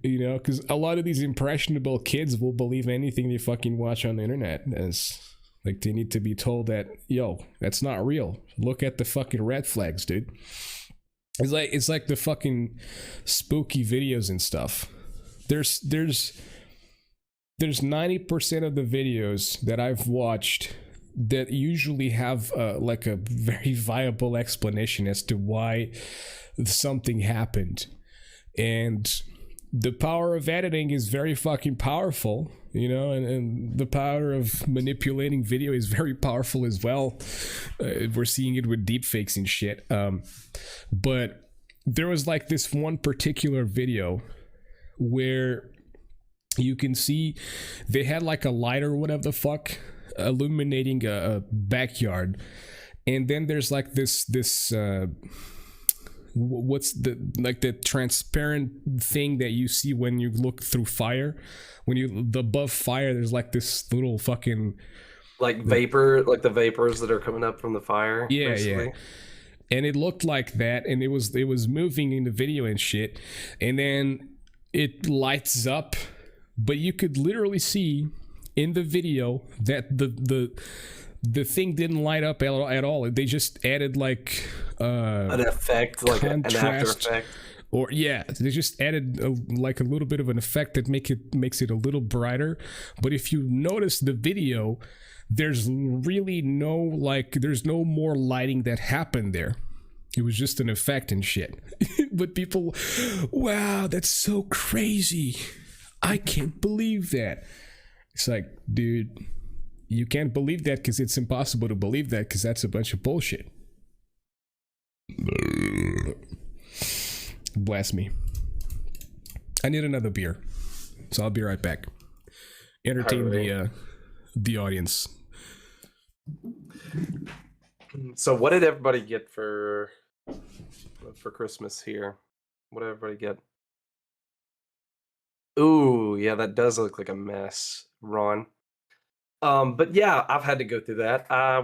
Because a lot of these impressionable kids will believe anything they fucking watch on the internet, as like they need to be told that, yo, that's not real. Look at the fucking red flags, dude. It's like the fucking spooky videos and stuff. There's 90% of the videos that I've watched that usually have like a very viable explanation as to why something happened. And the power of editing is very fucking powerful, and the power of manipulating video is very powerful as well. We're seeing it with deepfakes and shit. But there was like this one particular video where you can see they had like a light or whatever the fuck illuminating a backyard, and then there's like this what's the transparent thing that you see when you look through fire, above fire there's like this little fucking like vapor, like the vapors that are coming up from the fire. Yeah, basically. yeah. And it looked like that, and it was moving in the video and shit, and then it lights up, but you could literally see in the video that the thing didn't light up at all. They just added like an effect, like an after effect. Or yeah, they just added like a little bit of an effect that makes it a little brighter. But if you notice the video, there's really there's no more lighting that happened there. It was just an effect and shit. But people, wow, that's so crazy. I can't believe that. It's like, dude, you can't believe that because it's impossible to believe that, because that's a bunch of bullshit. Bless me. I need another beer, so I'll be right back. Entertain the audience. So what did everybody get for Christmas here? What did everybody get? Ooh, yeah, that does look like a mess, Ron. But yeah, I've had to go through that. I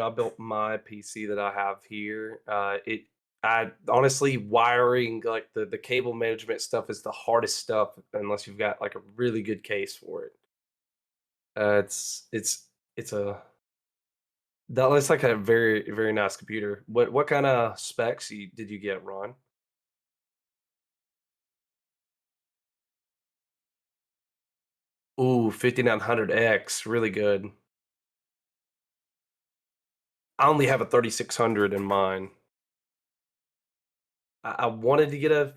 built my PC that I have here. I honestly, wiring, like the cable management stuff is the hardest stuff unless you've got like a really good case for it. It's like a very, very nice computer. What kind of specs did you get, Ron? Ooh, 5900X, really good. I only have a 3600 in mine. I wanted to get a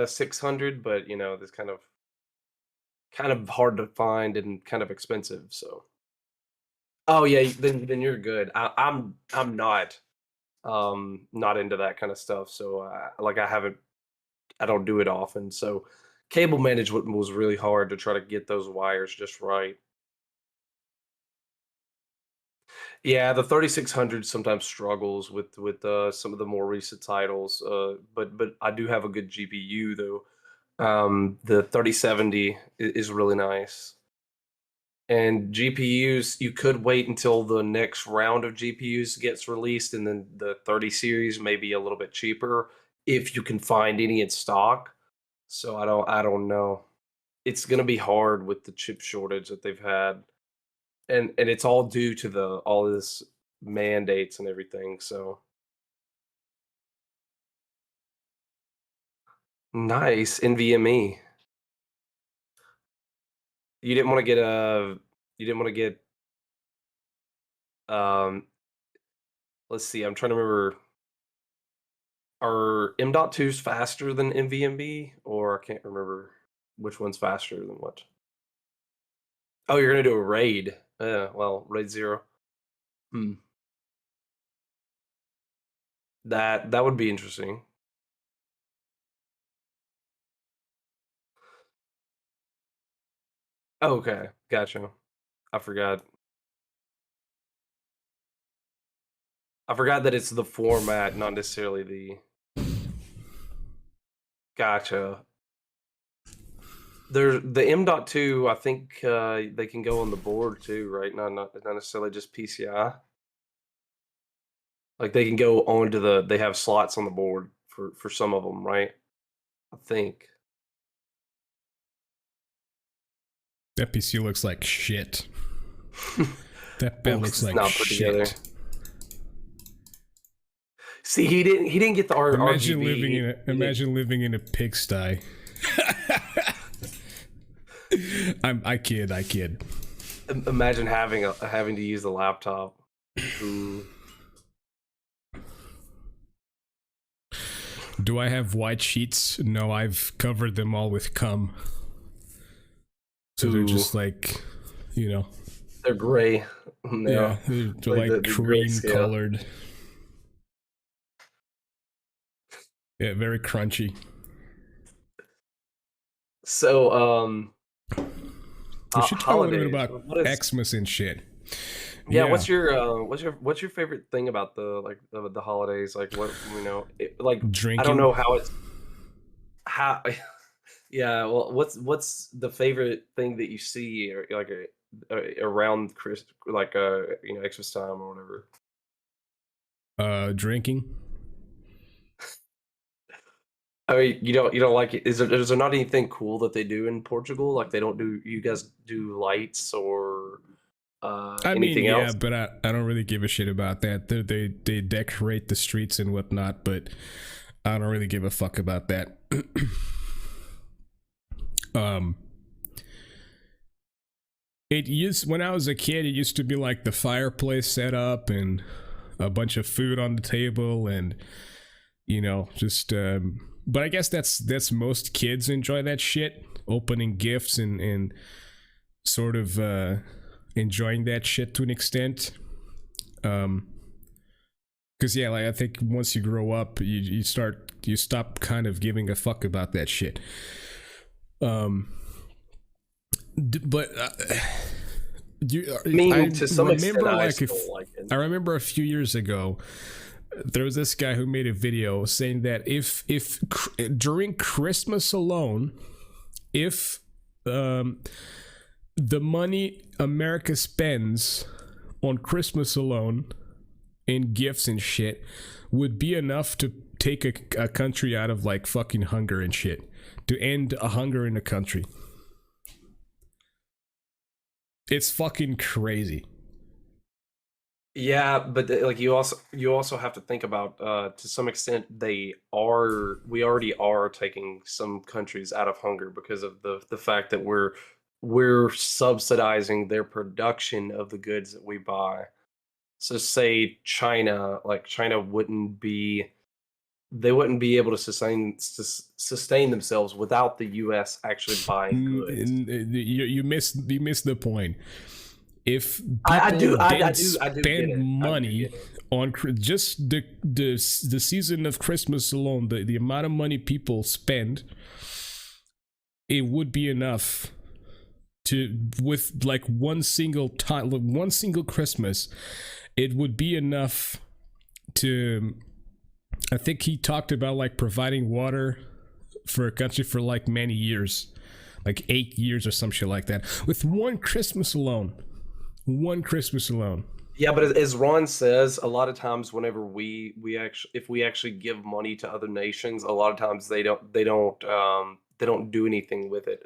600, but it's kind of hard to find and kind of expensive. So, oh yeah, then you're good. I'm not into that kind of stuff. So I don't do it often. So cable management was really hard to try to get those wires just right. Yeah, the 3600 sometimes struggles with some of the more recent titles. But I do have a good GPU though. The 3070 is really nice. And GPUs, you could wait until the next round of GPUs gets released, and then the 30 series may be a little bit cheaper if you can find any in stock. So I don't know. It's gonna be hard with the chip shortage that they've had, and it's all due to the all this mandates and everything. So nice NVMe. You didn't want to get a. You didn't want to get. Um, let's see. I'm trying to remember. Are M.2s faster than NVMe, or I can't remember which one's faster than what? Oh, you're gonna do a RAID. Well, RAID 0. Hmm. That would be interesting. Okay, gotcha. I forgot. I forgot that it's the format, not necessarily the. Gotcha. There's the M.2. I think they can go on the board too, right? Not necessarily just PCI. Like they can go onto the. They have slots on the board for some of them, right? I think. That PC looks like shit. That bed looks It's like not put together. shit. See, he didn't get the Imagine RGB. imagine living in a pigsty. I kid. Imagine having to use the laptop. Ooh. Do I have white sheets? No, I've covered them all with cum. So they're just like, They're gray. yeah, they're like the cream grayscale. colored. Yeah, very crunchy. So, We should talk a little bit holidays. about What is- Xmas and shit. Yeah, what's your favorite thing about the holidays? Like what like Drinking? I don't know how yeah. Well, what's the favorite thing that you see or like around Xmas time or whatever? Drinking. I mean, you don't like it. Is there not anything cool that they do in Portugal? Like they don't do. You guys do lights or I mean, anything yeah, else? but I don't really give a shit about that. They decorate the streets and whatnot, but I don't really give a fuck about that. It used when I was a kid, it used to be like the fireplace set up and a bunch of food on the table and just but I guess that's most kids enjoy that shit, opening gifts and sort of enjoying that shit to an extent. Because yeah, like I think once you grow up, you stop kind of giving a fuck about that shit. But To some extent, I still like it. I remember a few years ago, there was this guy who made a video saying that if during Christmas alone, if the money America spends on Christmas alone in gifts and shit would be enough to take a country out of like fucking hunger and shit, to end a hunger in a country. It's fucking crazy. Yeah, but like you also have to think about to some extent we already are taking some countries out of hunger because of the fact that we're subsidizing their production of the goods that we buy. So say China wouldn't be able to sustain themselves without the US actually buying goods. You missed the point. If people I do spend get it. money on just the season of Christmas alone, the amount of money people spend, it would be enough with like one single Christmas, it would be enough to, I think he talked about like providing water for a country for like many years, like 8 years or some shit like that, with one Christmas alone. Yeah, but as Ron says, a lot of times whenever we actually, if we actually give money to other nations, a lot of times they don't do anything with it.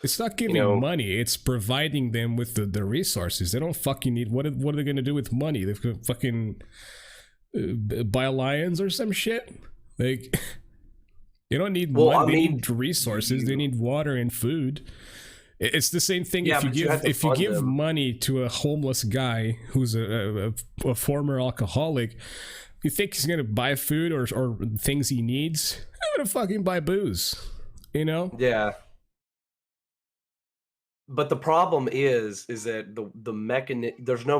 It's not giving money, it's providing them with the resources. They don't fucking need, what are they gonna do with money? They've got fucking buy lions or some shit. Like, they don't need money, they need resources. They need water and food. It's the same thing. Yeah, if you give money to a homeless guy who's a former alcoholic, you think he's gonna buy food or things he needs? He's gonna fucking buy booze, you know? Yeah. But the problem is that the mechanism, there's no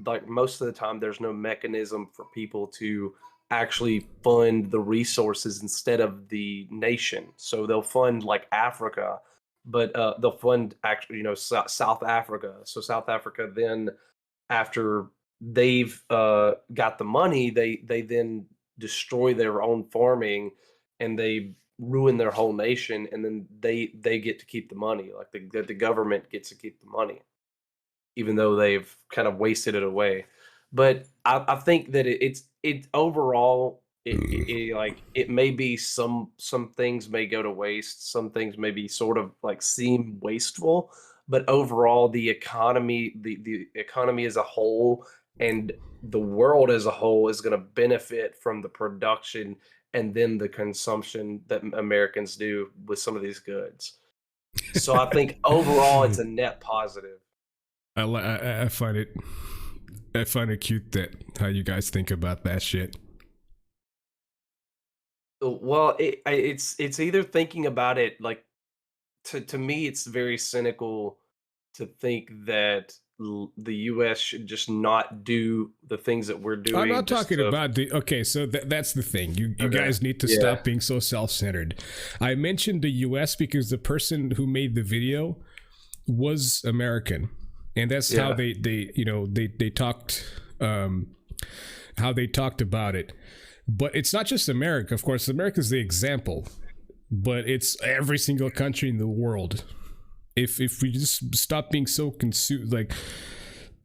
like most of the time there's no mechanism for people to actually fund the resources instead of the nation. So they'll fund like Africa, but they'll fund actually, South Africa. So South Africa then, after they've got the money, they then destroy their own farming and they ruin their whole nation, and then they get to keep the money. Like the government gets to keep the money, even though they've kind of wasted it away. But I think that it's overall, it may be some things may go to waste, some things maybe sort of like seem wasteful, but overall the economy as a whole and the world as a whole is going to benefit from the production and then the consumption that Americans do with some of these goods. So I think overall it's a net positive. I find it cute that how you guys think about that shit. Well, it's either thinking about it like, to me it's very cynical to think that the U.S. should just not do the things that we're doing. I'm not talking about the. Okay, so that's the thing. You guys need to stop being so self-centered. I mentioned the U.S. because the person who made the video was American, and that's how they talked, how they talked about it. But it's not just America. Of course, America's the example, but it's every single country in the world. If we just stop being so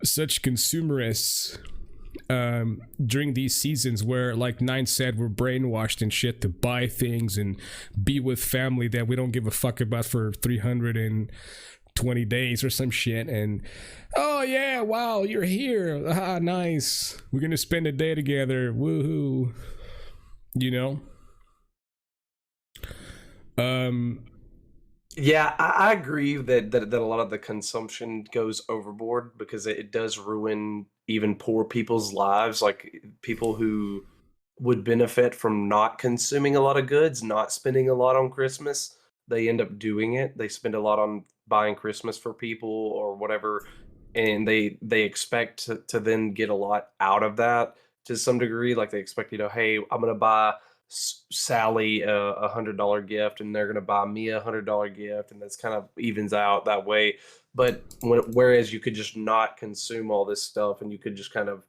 such consumerists during these seasons where, like Nine said, we're brainwashed and shit to buy things and be with family that we don't give a fuck about for 320 days or some shit, and oh yeah, wow, you're here, ah, nice, we're gonna spend a day together, woohoo, Yeah, I agree that a lot of the consumption goes overboard because it does ruin even poor people's lives, like people who would benefit from not consuming a lot of goods, not spending a lot on Christmas. They end up doing it. They spend a lot on buying Christmas for people or whatever, and they expect to then get a lot out of that to some degree. Like they expect, hey, I'm gonna buy Sally a $100 gift, and they're gonna buy me a $100 gift, and that's kind of evens out that way. But whereas you could just not consume all this stuff, and you could just kind of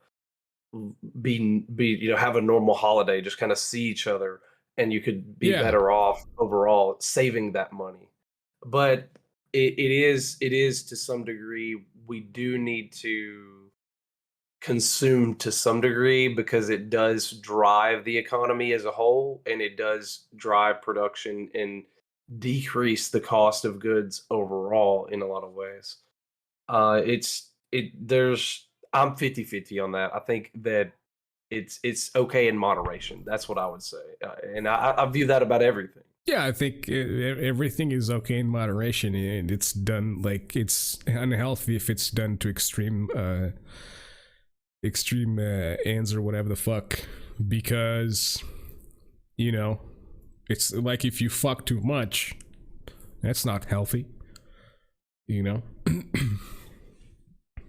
be have a normal holiday, just kind of see each other, and you could be better off overall saving that money. But it is to some degree, we do need to consume to some degree because it does drive the economy as a whole, and it does drive production and decrease the cost of goods overall in a lot of ways. I'm 50-50 on that. I think that it's okay in moderation. That's what I would say, and I view that about everything. Yeah, I think everything is okay in moderation, and it's done, like, it's unhealthy if it's done to extreme ends or whatever the fuck, because it's like if you fuck too much, that's not healthy.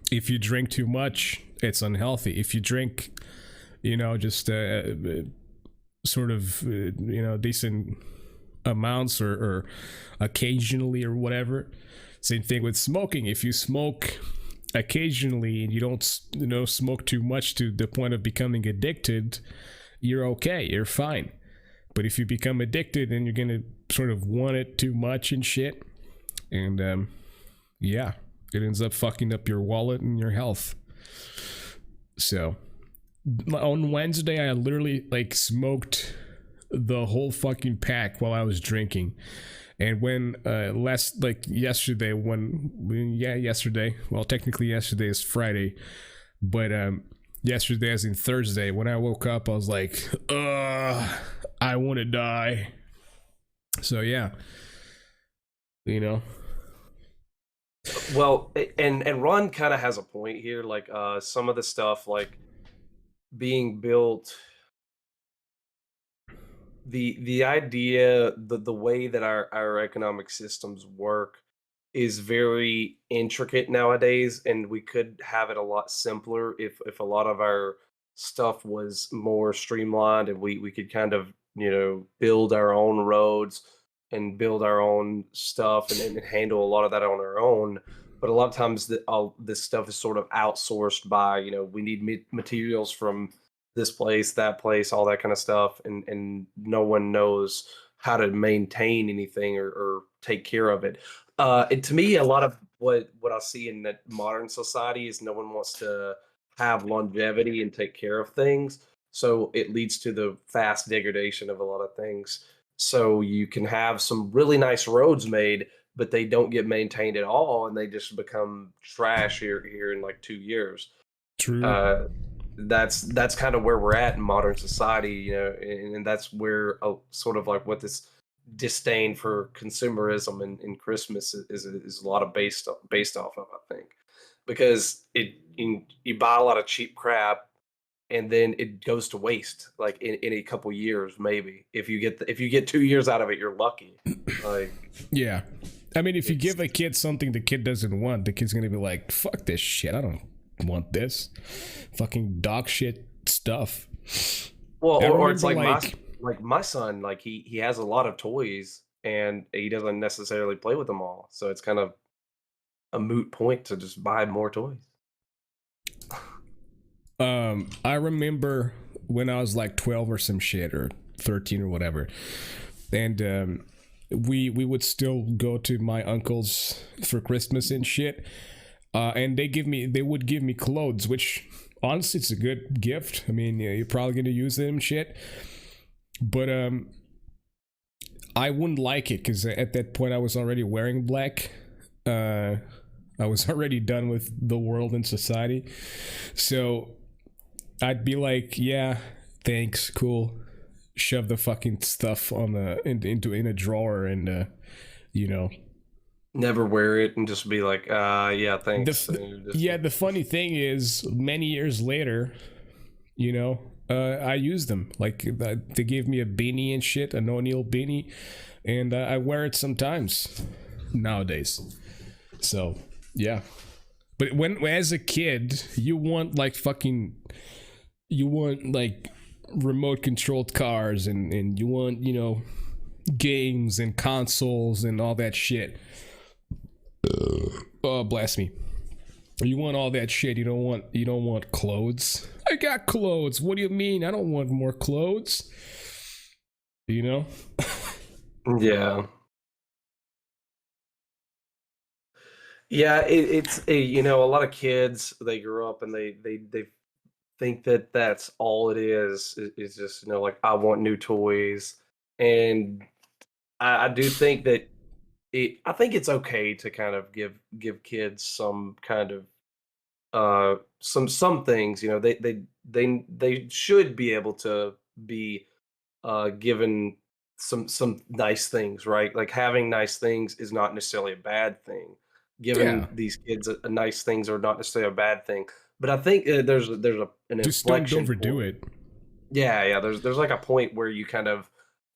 If you drink too much, it's unhealthy. If you drink just sort of decent amounts or occasionally or whatever. Same thing with smoking. If you smoke occasionally and you don't smoke too much to the point of becoming addicted, you're okay, you're fine. But if you become addicted, then you're gonna sort of want it too much and shit, and yeah, it ends up fucking up your wallet and your health. So on Wednesday I literally like smoked the whole fucking pack while I was drinking. And when yesterday, well, technically yesterday is Friday, but yesterday as in Thursday, when I woke up I was like, I want to die. So yeah, Well, and Ron kind of has a point here. Like some of the stuff like being built, the idea, the way that our economic systems work is very intricate nowadays, and we could have it a lot simpler if a lot of our stuff was more streamlined, and we could kind of build our own roads and build our own stuff, and handle a lot of that on our own. But a lot of times all this stuff is sort of outsourced by, we need materials from this place, that place, all that kind of stuff, and no one knows how to maintain anything or take care of it. And to me, a lot of what I see in that modern society is no one wants to have longevity and take care of things. So it leads to the fast degradation of a lot of things. So you can have some really nice roads made, but they don't get maintained at all, and they just become trash here in like 2 years. True. That's kind of where we're at in modern society, and that's where sort of like what this disdain for consumerism and Christmas is a lot of based off of, I think, because you buy a lot of cheap crap and then it goes to waste like in a couple years. Maybe if you get 2 years out of it, you're lucky. Like, yeah, I mean, if you give a kid something the kid doesn't want, the kid's gonna be like, fuck this shit, I don't want this fucking dog shit stuff. Well, or it's like my son, like he has a lot of toys and he doesn't necessarily play with them all, so it's kind of a moot point to just buy more toys. I remember when I was like 12 or some shit, or 13 or whatever, and we would still go to my uncle's for Christmas and shit, and they would give me clothes, which honestly it's a good gift. I mean, you're probably gonna use them and shit, but I wouldn't like it because at that point I was already wearing black. I was already done with the world and society, so I'd be like, yeah, thanks, cool, shove the fucking stuff on in a drawer, and Never wear it and just be like, yeah, thanks. The funny thing is, many years later, I use them. Like they gave me a beanie and shit, an O'Neill beanie, and I wear it sometimes nowadays. So yeah, but when as a kid, you want remote controlled cars, and you want games and consoles and all that shit. Oh, bless me. You want all that shit. You don't want clothes. I got clothes. What do you mean? I don't want more clothes. Yeah. Yeah, it's a lot of kids, they grow up and they think that that's all it is just like, I want new toys. And I do think that I think it's okay to kind of give kids some kind of some things. They should be able to be given some nice things, right? Like having nice things is not necessarily a bad thing. Giving these kids a nice things are not necessarily a bad thing. But I think there's an just inflection don't overdo point. it. Yeah. There's like a point where you kind of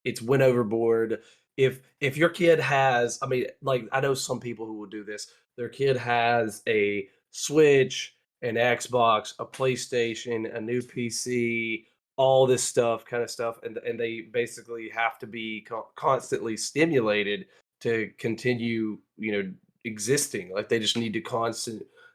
it's went overboard. If your kid has, I mean, like I know some people who will do this. Their kid has a Switch, an Xbox, a PlayStation, a new PC, all this kind of stuff, and they basically have to be constantly stimulated to continue, existing. Like they just need to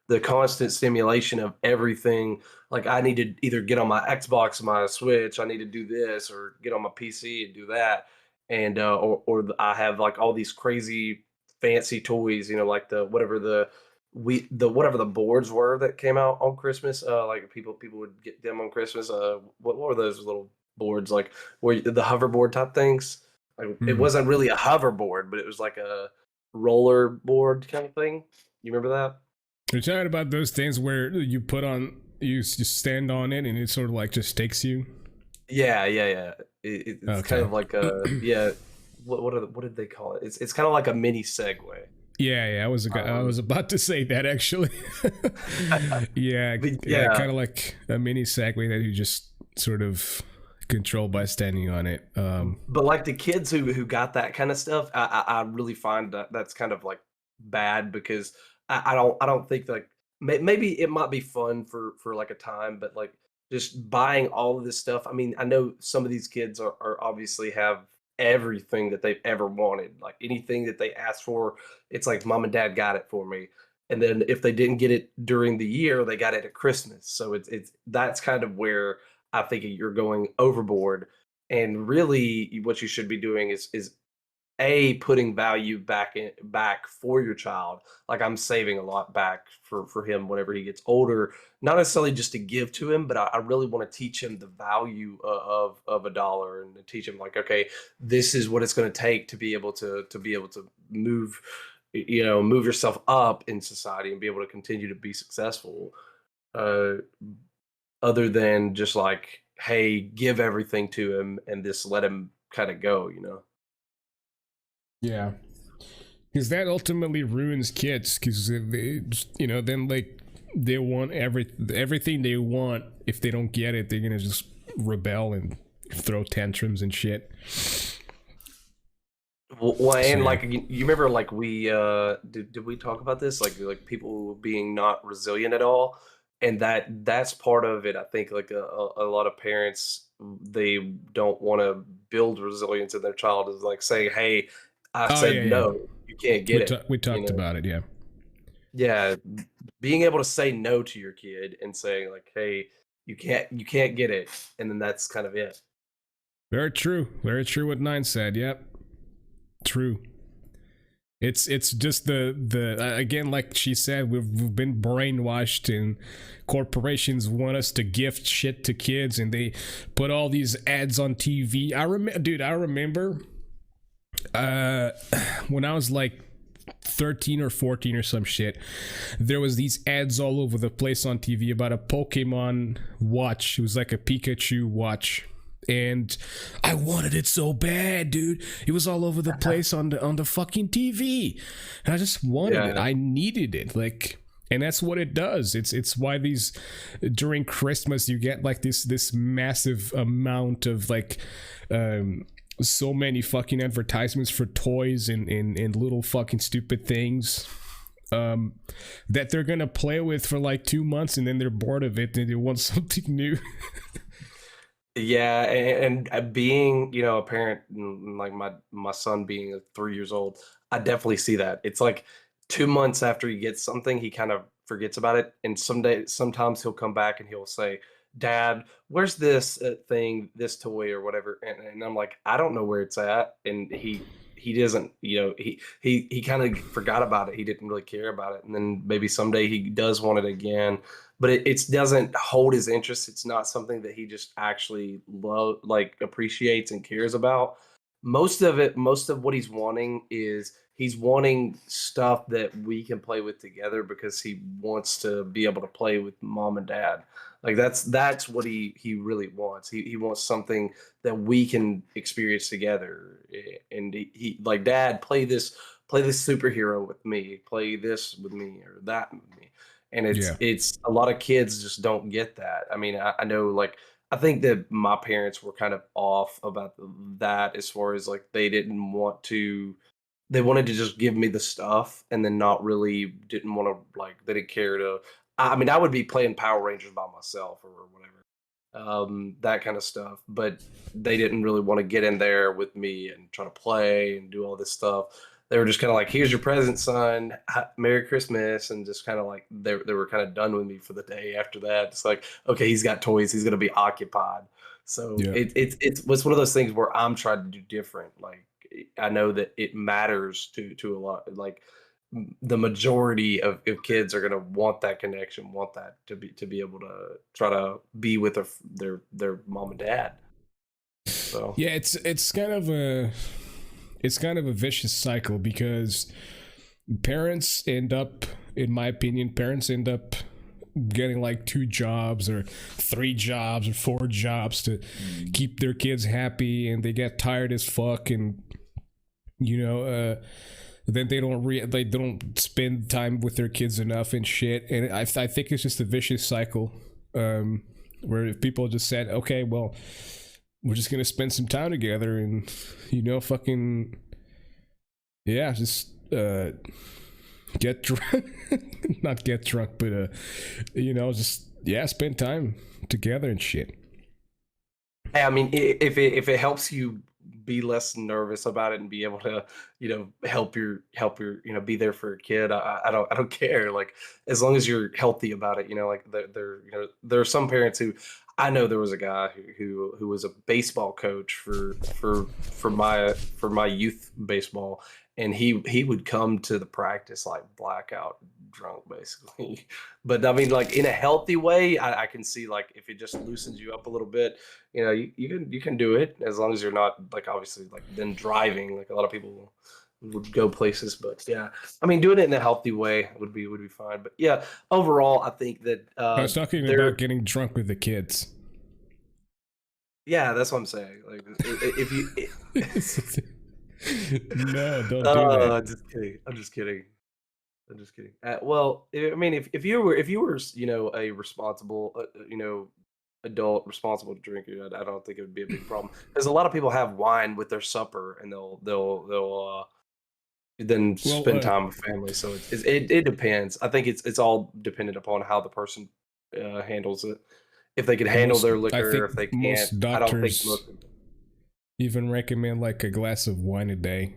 the constant stimulation of everything. Like I need to either get on my Xbox, my Switch, I need to do this, or get on my PC and do that, and I have like all these crazy fancy toys, you know, like the whatever the whatever the boards were that came out on Christmas. Like people would get them on Christmas. What were those little boards like? Where the hoverboard type things? Like it Hmm. wasn't really a hoverboard, but it was like a roller board kind of thing. You remember that? You're talking about those things where you put on, you just stand on it and it sort of like just takes you. Yeah, yeah, yeah. It's kind Okay. of like a yeah. What did they call it? It's kind of like a mini Segway. Yeah, yeah, I Um, was about to say that actually. Yeah, but yeah, yeah, kind of like a mini Segway that you just sort of control by standing on it. but like the kids who got that kind of stuff, I really find that that's kind of like bad because I don't think like maybe it might be fun for like a time, but like just buying all of this stuff. I mean, I know some of these kids are obviously have everything that they've ever wanted, like anything that they asked for, it's like mom and dad got it for me. And then if they didn't get it during the year, they got it at Christmas. So it's that's kind of where I think you're going overboard, and really what you should be doing is a putting value back for your child. Like I'm saving a lot back for him whenever he gets older, not necessarily just to give to him, but I really want to teach him the value of a dollar, and to teach him like, okay, this is what it's going to take to be able to be able to move, you know, move yourself up in society and be able to continue to be successful. uh Other than just like, hey, give everything to him and just let him kind of go, you know? Yeah, because that ultimately ruins kids. Because they, you know, then like they want everything they want. If they don't get it, they're gonna just rebel and throw tantrums and shit. Well, So and yeah. like you remember, like we did we talk about this? Like people being not resilient at all, and that's part of it. I think like a lot of parents, they don't want to build resilience in their child, is like saying, "Hey, I Oh yeah, said yeah. no, you can't get it," We you talked know? about it. Yeah. Yeah, being able to say no to your kid and saying like, "Hey, you can't get it," and then that's kind of it. Very true. Very true. What Nine said. Yep. True. It's just the again, like she said, we've been brainwashed, and corporations want us to gift shit to kids, and they put all these ads on TV. I remember uh when I was like 13 or 14 or some shit, there was these ads all over the place on TV about a Pokemon watch. It was like a Pikachu watch, and I wanted it so bad, dude. It was all over the place on the fucking TV, and I just wanted it. Yeah. I needed it, like. And that's what it does. It's why these, during Christmas, you get like this massive amount of like so many fucking advertisements for toys and little fucking stupid things um that they're gonna play with for like 2 months, and then they're bored of it and they want something new. Yeah, and being, you know, a parent, like my son being 3 years old, I definitely see that. It's like 2 months after he gets something, he kind of forgets about it, and sometimes he'll come back and he'll say, "Dad, where's this thing, this toy or whatever?" And I'm like, "I don't know where it's at," and he doesn't, you know, he kind of forgot about it. He didn't really care about it, and then maybe someday he does want it again, but it doesn't hold his interest. It's not something that he just actually like appreciates and cares about. Most of what he's wanting is he's wanting stuff that we can play with together because he wants to be able to play with mom and dad. Like that's what he really wants. He wants something that we can experience together. And he like, "Dad, play this superhero with me, play this with me or that with me." And Yeah. it's a lot of kids just don't get that. I mean, I know like I think that my parents were kind of off about that, as far as like they didn't want to, they wanted to just give me the stuff and then not really didn't want to, like they didn't care to, I mean, I would be playing Power Rangers by myself or whatever. That kind of stuff, but they didn't really want to get in there with me and try to play and do all this stuff. they were just kind of like, "Here's your present, son. Merry Christmas," and just kind of like they were kind of done with me for the day after that. It's like, okay, he's got toys, he's gonna be occupied. So Yeah. it's one of those things where I'm trying to do different. Like I know that it matters to a lot. Like the majority of kids are gonna want that connection, want that to be able to try to be with their mom and dad. So Yeah, it's kind of a vicious cycle because parents end up, in my opinion, parents end up getting like 2 jobs or 3 jobs or 4 jobs to keep their kids happy, and they get tired as fuck, and you know, then they don't spend time with their kids enough and shit. And I think it's just a vicious cycle, where if people just said, okay, well, we're just gonna spend some time together, and fucking yeah, just get drunk, not get drunk, but just spend time together and shit. hey, I mean, if it helps you be less nervous about it and be able to, help your, be there for your kid, I don't care. Like as long as you're healthy about it, like there are some parents who I know there was a guy who was a baseball coach for my youth baseball, and he would come to the practice like blackout drunk basically. But I mean, like in a healthy way, I can see like if it just loosens you up a little bit, you can do it as long as you're not like obviously like then driving like a lot of people would go places. But yeah, I mean doing it in a healthy way would be fine. But yeah, overall I think that I was talking there about getting drunk with the kids. yeah, that's what I'm saying. Like if you No, don't do that. I'm just kidding. I'm just kidding. I'm just kidding. Well, I mean, if you were, a responsible, adult, responsible drinker, I don't think it would be a big problem. Because a lot of people have wine with their supper, and they'll then Well, spend time with family. So it depends. I think it's all dependent upon how the person handles it. If they can handle most their I liquor, think if they can't, most I don't think doctors most. even recommend like a glass of wine a day.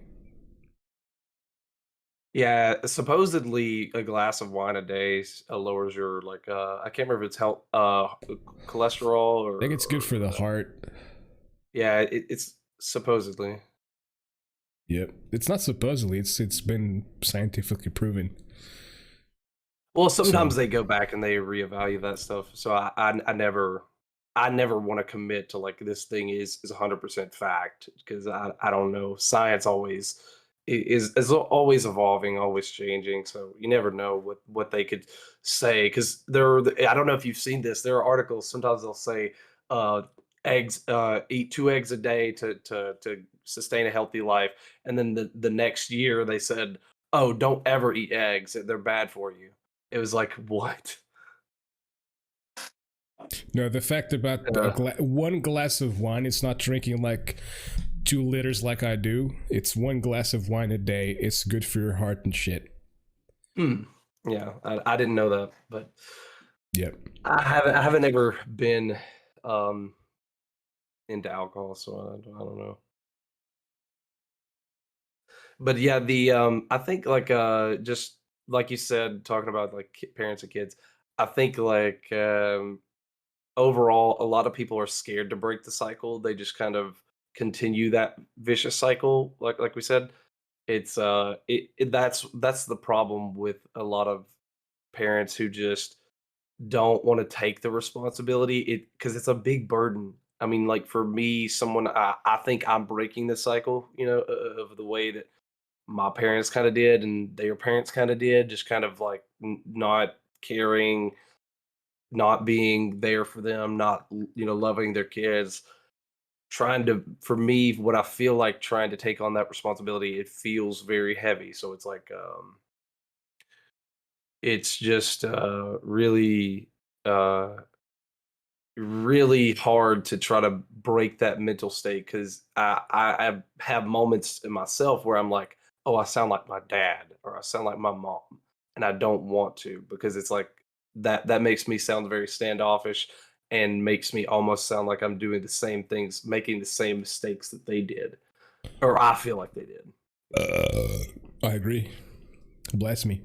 Yeah, supposedly a glass of wine a day lowers your like I can't remember if it's health cholesterol I think it's good for the or heart. yeah, it's supposedly. Yep, it's not supposedly. It's been scientifically proven. Well, So sometimes they go back and they reevaluate that stuff. So I never want to commit to like this thing is 100% fact because I don't know. Science always is always evolving, always changing. So you never know what they could say because I don't know if you've seen this. There are articles sometimes they'll say uh eggs eat 2 eggs a day to sustain a healthy life, and then the next year they said, "Oh, don't ever eat eggs. They're bad for you." It was like, "What?" no, the fact about Uh, one glass of wine, it's not drinking like 2 liters like I do. It's one glass of wine a day. It's good for your heart and shit. hmm. Yeah, I didn't know that, but Yep. I haven't ever been um into alcohol, so I don't know. But yeah, I think like just like you said, talking about like parents and kids, I think like overall a lot of people are scared to break the cycle. They just kind of continue that vicious cycle, like we said. It's that's the problem with a lot of parents who just don't want to take the responsibility because it's a big burden. I mean, like for me, someone I think I'm breaking the cycle, of the way that my parents kind of did and their parents kind of did, just kind of like not caring, not being there for them, not loving their kids, trying to for me what I feel like trying to take on that responsibility, it feels very heavy. So it's like it's just uh really hard to try to break that mental state because I have moments in myself where I'm like, oh, I sound like my dad or I sound like my mom, and I don't want to because it's like that makes me sound very standoffish and makes me almost sound like I'm doing the same things, making the same mistakes that they did, or I feel like they did. I agree. Bless me.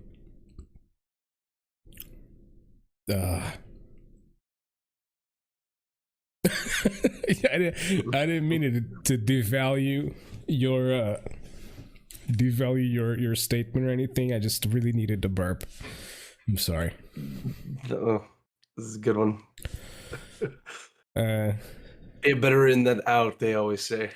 I didn't mean it to devalue your statement or anything. I just really needed to burp. I'm sorry. Oh, this is a good one. Uh, Better in than out, they always say.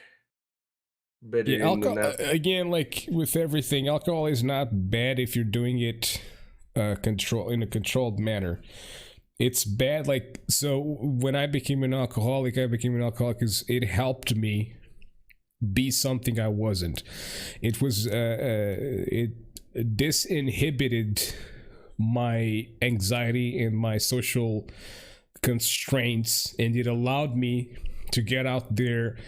Better yeah, in than alcohol out. again, like with everything, alcohol is not bad if you're doing it in a controlled manner. It's bad, like, so when I became an alcoholic because it helped me be something I wasn't. It was it disinhibited my anxiety and my social constraints, and it allowed me to get out there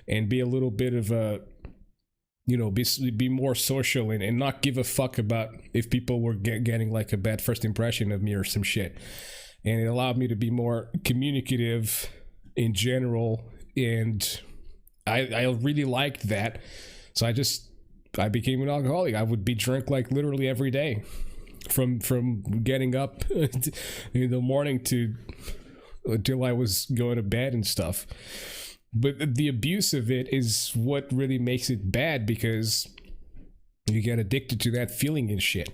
and be a little bit of a, you know, be more social and not give a fuck about if people were getting like a bad first impression of me or some shit. And it allowed me to be more communicative in general, and I really liked that. So I became an alcoholic. I would be drunk like literally every day, from getting up in the morning until I was going to bed and stuff. But the abuse of it is what really makes it bad, because you get addicted to that feeling and shit.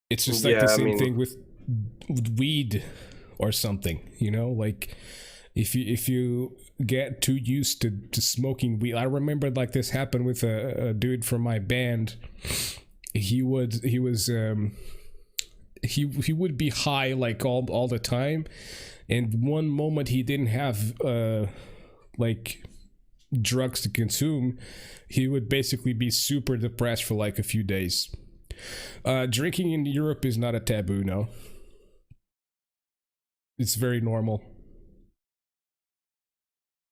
It's just like the same thing with weed or something, you know, like if you get too used to smoking weed. I remember like this happened with a dude from my band. He would be high like all the time, and one moment he didn't have like drugs to consume, he would basically be super depressed for like a few days. Drinking in Europe is not a taboo, no. It's very normal.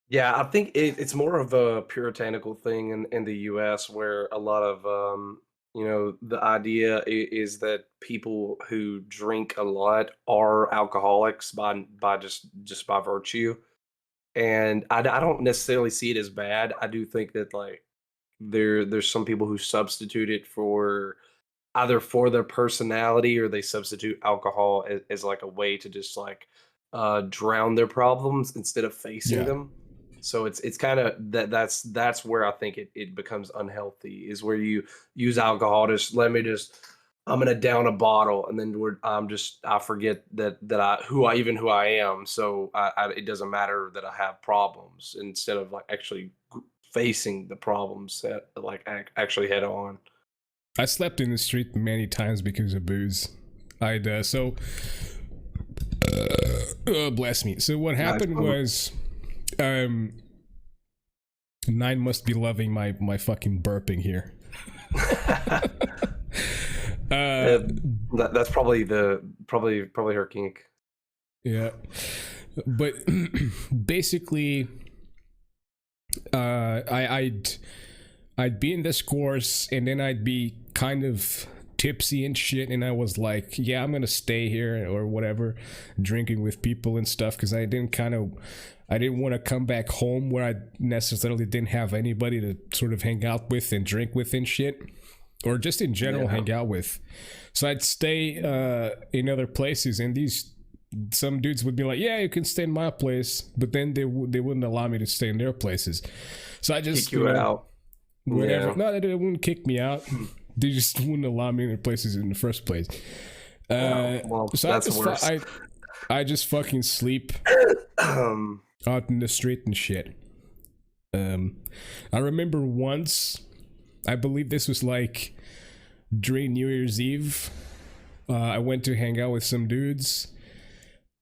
Yeah, I think it's more of a puritanical thing in the US, where a lot of, you know, the idea is that people who drink a lot are alcoholics by just by virtue. And I don't necessarily see it as bad. I do think that like there's some people who substitute it for either for their personality, or they substitute alcohol as like a way to just like drown their problems instead of facing Yeah. them. So it's kind of that's where I think it becomes unhealthy, is where you use alcohol to just I'm gonna down a bottle, and then I forget that who I am. So it doesn't matter that I have problems, instead of like actually facing the problems that like actually head on. I slept in the street many times because of booze. Bless me. So what happened was, Nine must be loving my fucking burping here. That's probably her kink. Yeah, but basically, I'd be in this course, and then I'd be kind of tipsy and shit, and I was like, yeah, I'm gonna stay here or whatever, drinking with people and stuff, because I didn't want to come back home where I necessarily didn't have anybody to sort of hang out with and drink with and shit, or just in general hang out with. So I'd stay in other places, and some dudes would be like, yeah, you can stay in my place, but then they wouldn't allow me to stay in their places. So I just Kick you out. whatever. Yeah. No, they wouldn't kick me out. They just wouldn't allow me in their places in the first place. Well, So that's worse. I just fucking sleep out in the street and shit. I remember once, I believe this was like during New Year's Eve, I went to hang out with some dudes,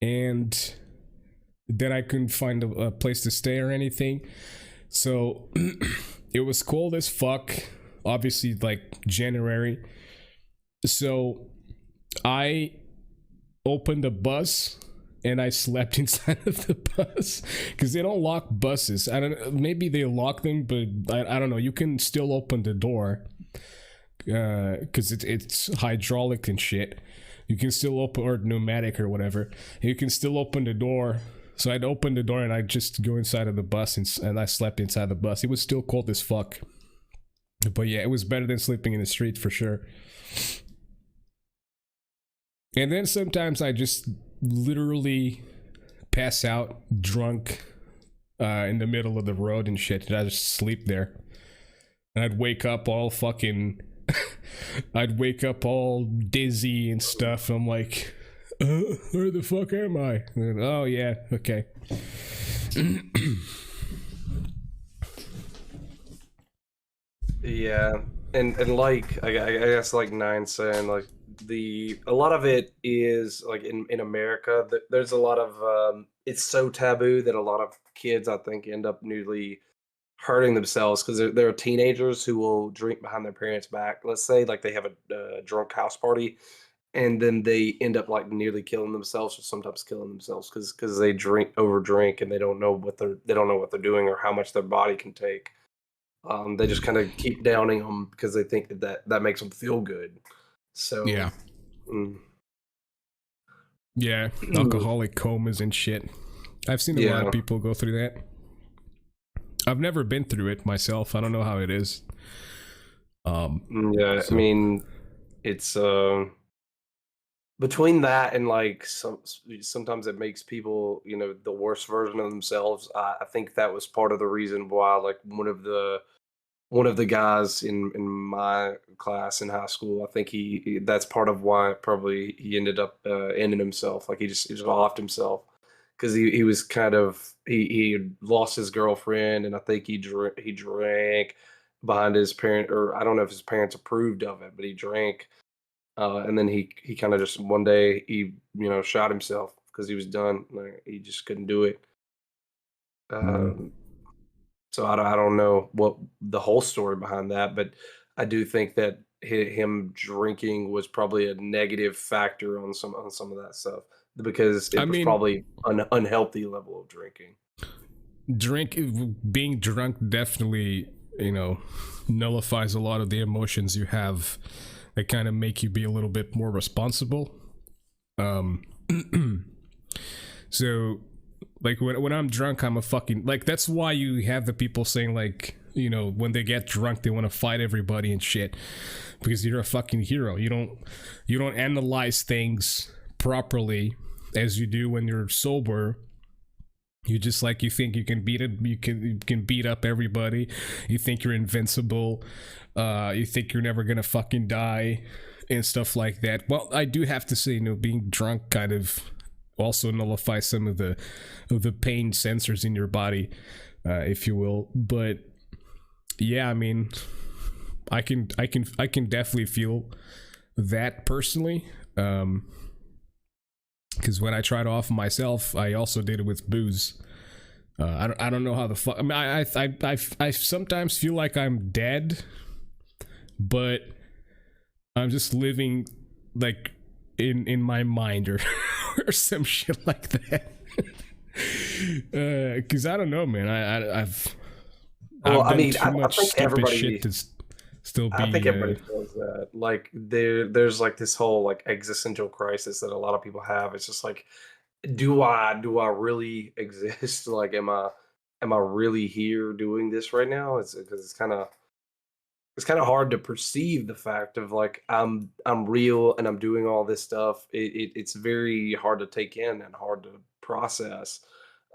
and then I couldn't find a place to stay or anything. So it was cold as fuck, obviously like January. So I opened the bus and I slept inside of the bus, because they don't lock buses. I don't know, maybe they lock them, but I don't know. You can still open the door because it's hydraulic and shit. You can still open, or pneumatic or whatever. You can still open the door So I'd open the door and I'd just go inside of the bus, and I slept inside the bus. It was still cold as fuck. But yeah, it was better than sleeping in the street for sure. And then sometimes I just literally pass out drunk in the middle of the road and shit, and I just sleep there. And I'd wake up all fucking... I'd wake up all dizzy and stuff. I'm like, where the fuck am I? And, oh yeah, okay. Yeah, and like I guess like Nine saying like a lot of it is like in America there's a lot of it's so taboo that a lot of kids I think end up newly hurting themselves because there are teenagers who will drink behind their parents' back. Let's say like they have a drunk house party, and then they end up like nearly killing themselves or sometimes killing themselves because they over drink and they don't know what they're doing or how much their body can take. They just kind of keep downing them because they think that makes them feel good. So yeah, yeah, alcoholic comas and shit. I've seen a lot of people go through that. I've never been through it myself. I don't know how it is. Yeah, so. I mean, it's between that and like sometimes it makes people, you know, the worst version of themselves. I think that was part of the reason why, like, one of the guys in my class in high school, I think he that's part of why probably he ended up ending himself. Like he just offed himself because he was kind of he lost his girlfriend, and I think he drank behind his parent, or I don't know if his parents approved of it, but he drank. And then he kind of just one day he shot himself because he was done. Like, he just couldn't do it. So I don't know what the whole story behind that, but I do think that him drinking was probably a negative factor on some of that stuff because it was probably an unhealthy level of drinking. Being drunk definitely nullifies a lot of the emotions you have. That kind of make you be a little bit more responsible. So like when I'm drunk, I'm a fucking, like, that's why you have the people saying, like, when they get drunk they want to fight everybody and shit, because you're a fucking hero. You don't analyze things properly as you do when you're sober. You just, like, you think you can beat it, you can beat up everybody, you think you're invincible, you think you're never gonna fucking die and stuff like that. Well, I do have to say, being drunk kind of also nullifies some of the pain sensors in your body, if you will. But yeah, I mean, I can definitely feel that personally. Because when I tried off myself, I also did it with booze. I don't know how the fuck. I mean, I sometimes feel like I'm dead, but I'm just living like in my mind or or some shit like that. Because I don't know, man. I've done too much stupid shit to still be. I think everybody feels that. Like there's like this whole like existential crisis that a lot of people have. It's just like, do I really exist? Like, am I really here doing this right now? It's because it's kind of hard to perceive the fact of like I'm real and I'm doing all this stuff. It's very hard to take in and hard to process.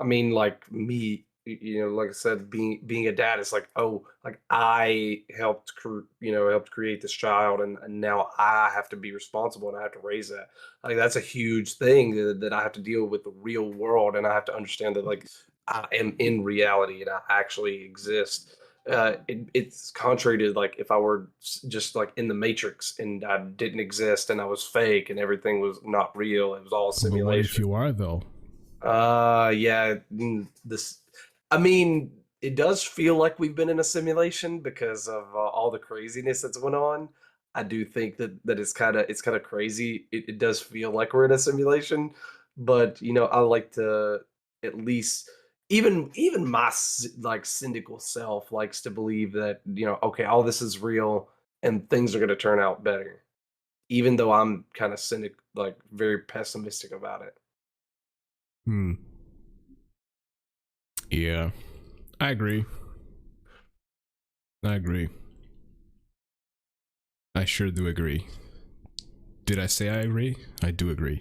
I mean, like me, like I said, being a dad is like, oh, like I helped create this child, and now I have to be responsible and I have to raise that. Like, that's a huge thing that I have to deal with the real world, and I have to understand that, like, I am in reality and I actually exist. It's contrary to, like, if I were just like in the Matrix and I didn't exist and I was fake and everything was not real. It was all a simulation. But what if you are, though? Yeah. I mean, it does feel like we've been in a simulation because of all the craziness that's went on. I do think that it's kind of crazy. It does feel like we're in a simulation, but I like to at least, even my like cynical self likes to believe that okay, all this is real and things are going to turn out better, even though I'm kind of cynic, like very pessimistic about it. Yeah, I agree. I agree. I sure do agree. Did I say I agree? I do agree.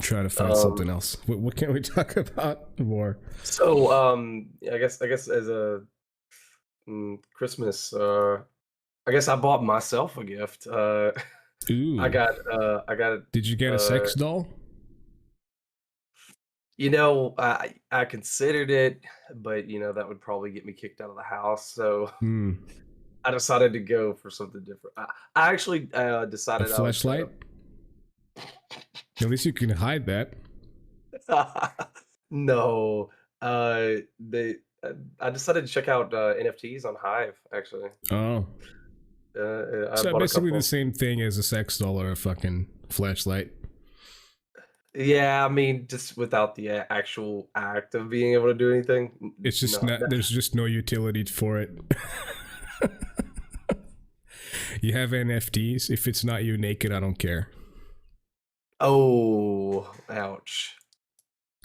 Try to find something else. What can we talk about more? So I guess as a Christmas, I guess I bought myself a gift. Ooh. I got Did you get a sex doll? you know, I considered it, but you know that would probably get me kicked out of the house. So Hmm. I decided to go for something different. I actually A decided I would flashlight? At least you can hide that. no, they. I decided to check out NFTs on Hive. Actually, Oh. I So bought a basically couple. the same thing as a sex doll or a fucking flashlight. Yeah, I mean, just without the actual act of being able to do anything. It's just No. not, there's just no utility for it. You have NFTs. If it's not you naked, I don't care. Oh, ouch.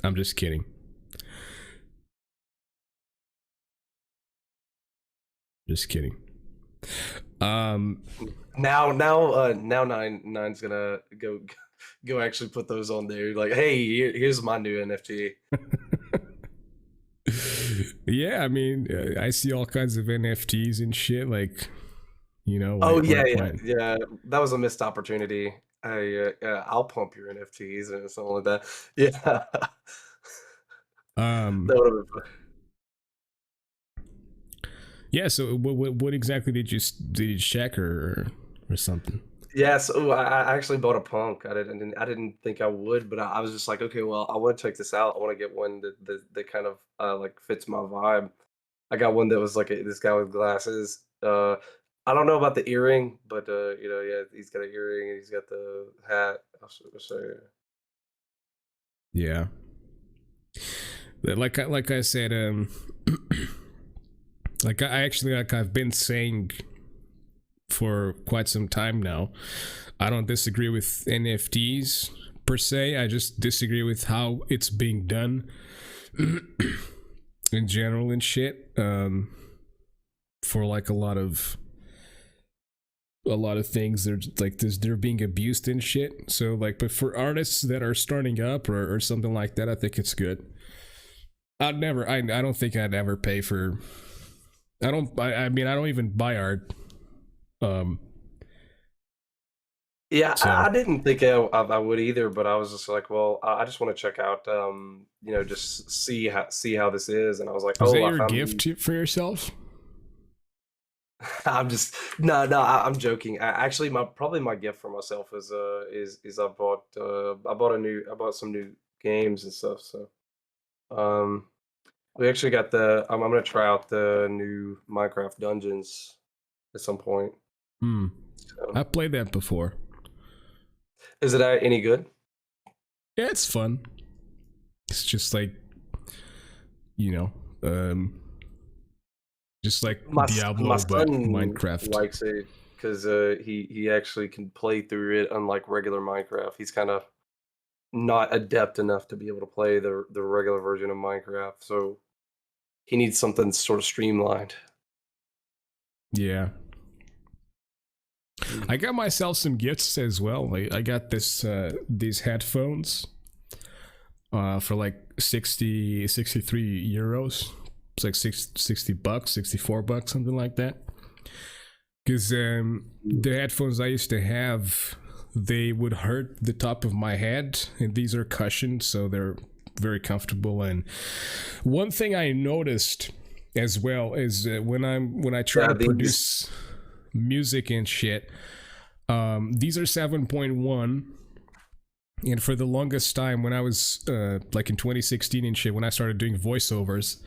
I'm just kidding. Just kidding. Now, nine's gonna go actually put those on there. Like, hey, here's my new NFT. Yeah, I mean, I see all kinds of NFTs and shit. Like, you know. Oh yeah. That was a missed opportunity. I'll pump your NFTs and something like that. Yeah, Um. that would have been fun. Yeah. So, what exactly did you check or something? Yeah, so I actually bought a punk. I didn't think I would, but I was just like, okay, well, I want to check this out. I want to get one that kind of like fits my vibe. I got one that was like this guy with glasses. I don't know about the earring, but you know, yeah, he's got an earring and he's got the hat. I'll show you. Yeah. Like I said, like I actually, like I've been saying for quite some time now, I don't disagree with NFTs per se. I just disagree with how it's being done in general and shit. For like a lot of things, they're being abused and shit. So like, but for artists that are starting up or something like that, I think it's good. I don't think I'd ever pay for. I mean, I don't even buy art. Yeah, So I didn't think I would either, but I was just like, well, I just want to check out, you know, just see how this is, and I was like, is that oh, I your found gift for yourself? I'm just no, I'm joking. Actually, probably my gift for myself is I bought some new games and stuff. So um, we actually got I'm gonna try out the new Minecraft Dungeons at some point. Hmm. So, I played that before. is it any good? Yeah, it's fun. It's just like, you know, just like Diablo, My but son Minecraft. likes it because he actually can play through it unlike regular Minecraft. He's kind of not adept enough to be able to play the regular version of Minecraft, so he needs something sort of streamlined. Yeah. I got myself some gifts as well. Like I got these headphones for like 63 euros. It's like 60 bucks, 64 bucks, something like that. Because the headphones I used to have, they would hurt the top of my head, and these are cushioned, so they're very comfortable. And one thing I noticed as well is when I try to produce music and shit, these are 7.1, and for the longest time when I was like in 2016 and shit, when I started doing voiceovers,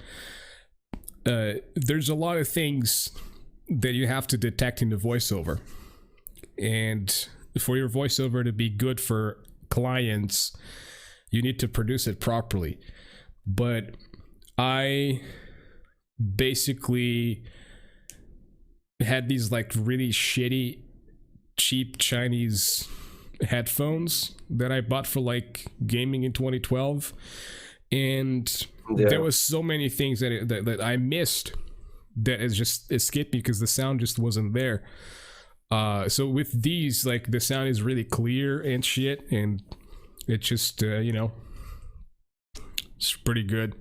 there's a lot of things that you have to detect in the voiceover, and for your voiceover to be good for clients, you need to produce it properly. But I basically had these like really shitty, cheap Chinese headphones that I bought for like gaming in 2012, and Yeah. there was so many things that I missed that has just escaped me because the sound just wasn't there. So with these, like, the sound is really clear and shit, and it just it's pretty good.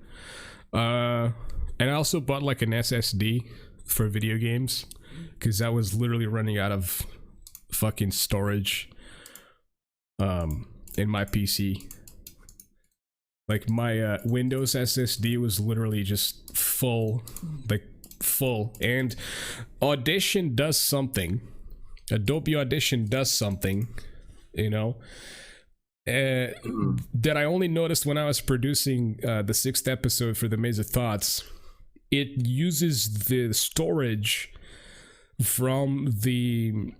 And I also bought like an SSD for video games because I was literally running out of fucking storage in my PC. Like my Windows SSD was literally just full. And Audition does something. Adobe Audition does something, that I only noticed when I was producing the 6th episode for the Maze of Thoughts. It uses the storage from the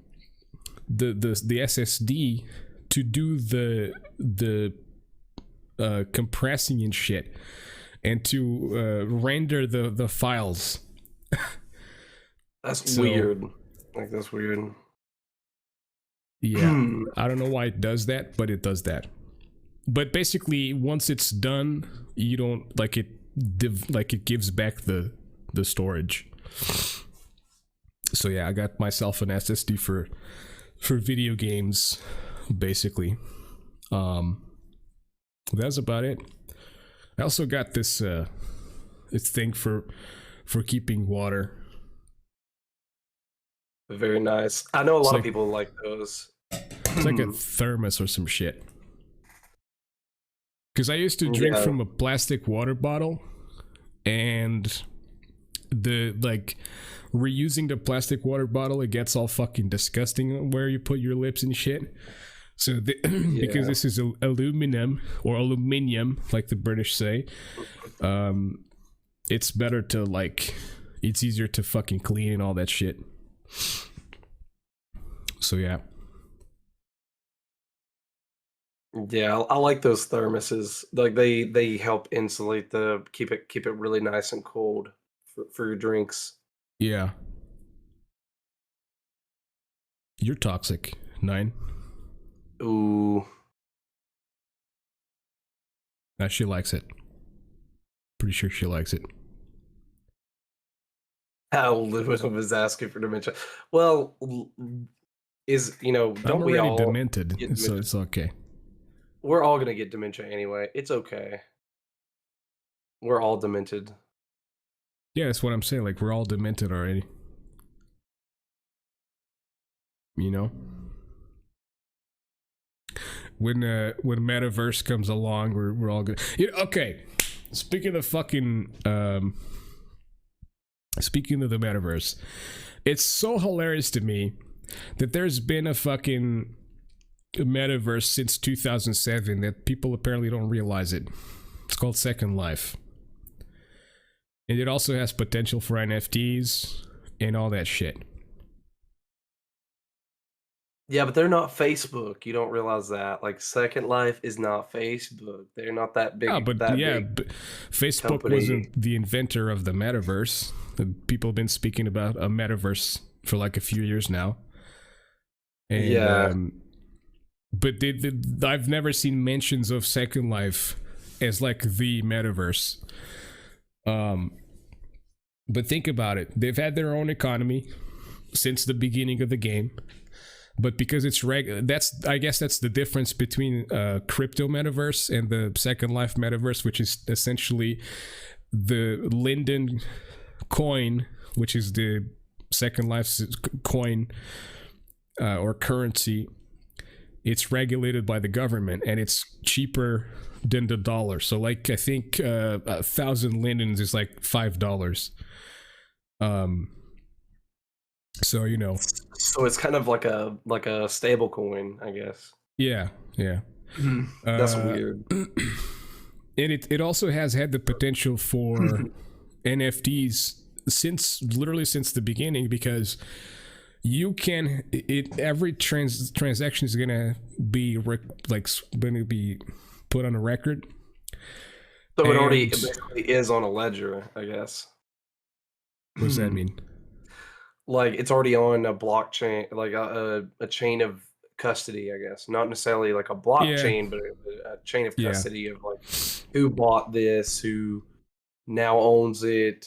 SSD to do the compressing and shit, and to render the files. That's weird. Like, that's weird. Yeah, I don't know why it does that, but it does that. But basically, once it's done, you don't like it. It gives back the storage. So yeah, I got myself an SSD for video games, basically. That's about it. I also got this thing for keeping water. Very nice. I know a lot like- of people like those. It's like a thermos or some shit. Because I used to drink Yeah. from a plastic water bottle, and reusing the plastic water bottle, it gets all fucking disgusting where you put your lips and shit. So because this is aluminum, like the British say, it's better to it's easier to fucking clean and all that shit. So yeah. Yeah, I like those thermoses. Like they help insulate keep it really nice and cold for your drinks. Yeah. You're toxic, 9. Ooh. She likes it. Pretty sure she likes it. How Lewis was asking for dementia. Well, I'm don't we already all demented, get so it's okay. We're all gonna get dementia anyway. It's okay. We're all demented. Yeah, that's what I'm saying. Like, we're all demented already. When Metaverse comes along, we're all good. Okay. Speaking of the Metaverse, it's so hilarious to me that there's been a fucking Metaverse since 2007 that people apparently don't realize it. It's called Second Life. And it also has potential for NFTs and all that shit. Yeah, but they're not Facebook. You don't realize that. Like, Second Life is not Facebook. They're not that big. But Facebook company. wasn't the inventor of the metaverse. People have been speaking about a metaverse for like a few years now. And, Yeah. But I've never seen mentions of Second Life as like the metaverse. But think about it. They've had their own economy since the beginning of the game. But because it's I guess that's the difference between crypto metaverse and the Second Life metaverse, which is essentially the Linden coin, which is the Second Life's coin or currency. It's regulated by the government, and it's cheaper than the dollar. So, like, I think 1,000 lindens is like $5. So So it's kind of like a stable coin, I guess. Yeah. That's weird. And it also has had the potential for NFTs since the beginning, because you can every transaction is gonna be put on a record. So it already And- basically is on a ledger, I guess. What does that mean? Like, it's already on a blockchain, like a chain of custody, I guess. Not necessarily like a blockchain, but a chain of Yeah. custody of like who bought this, who now owns it.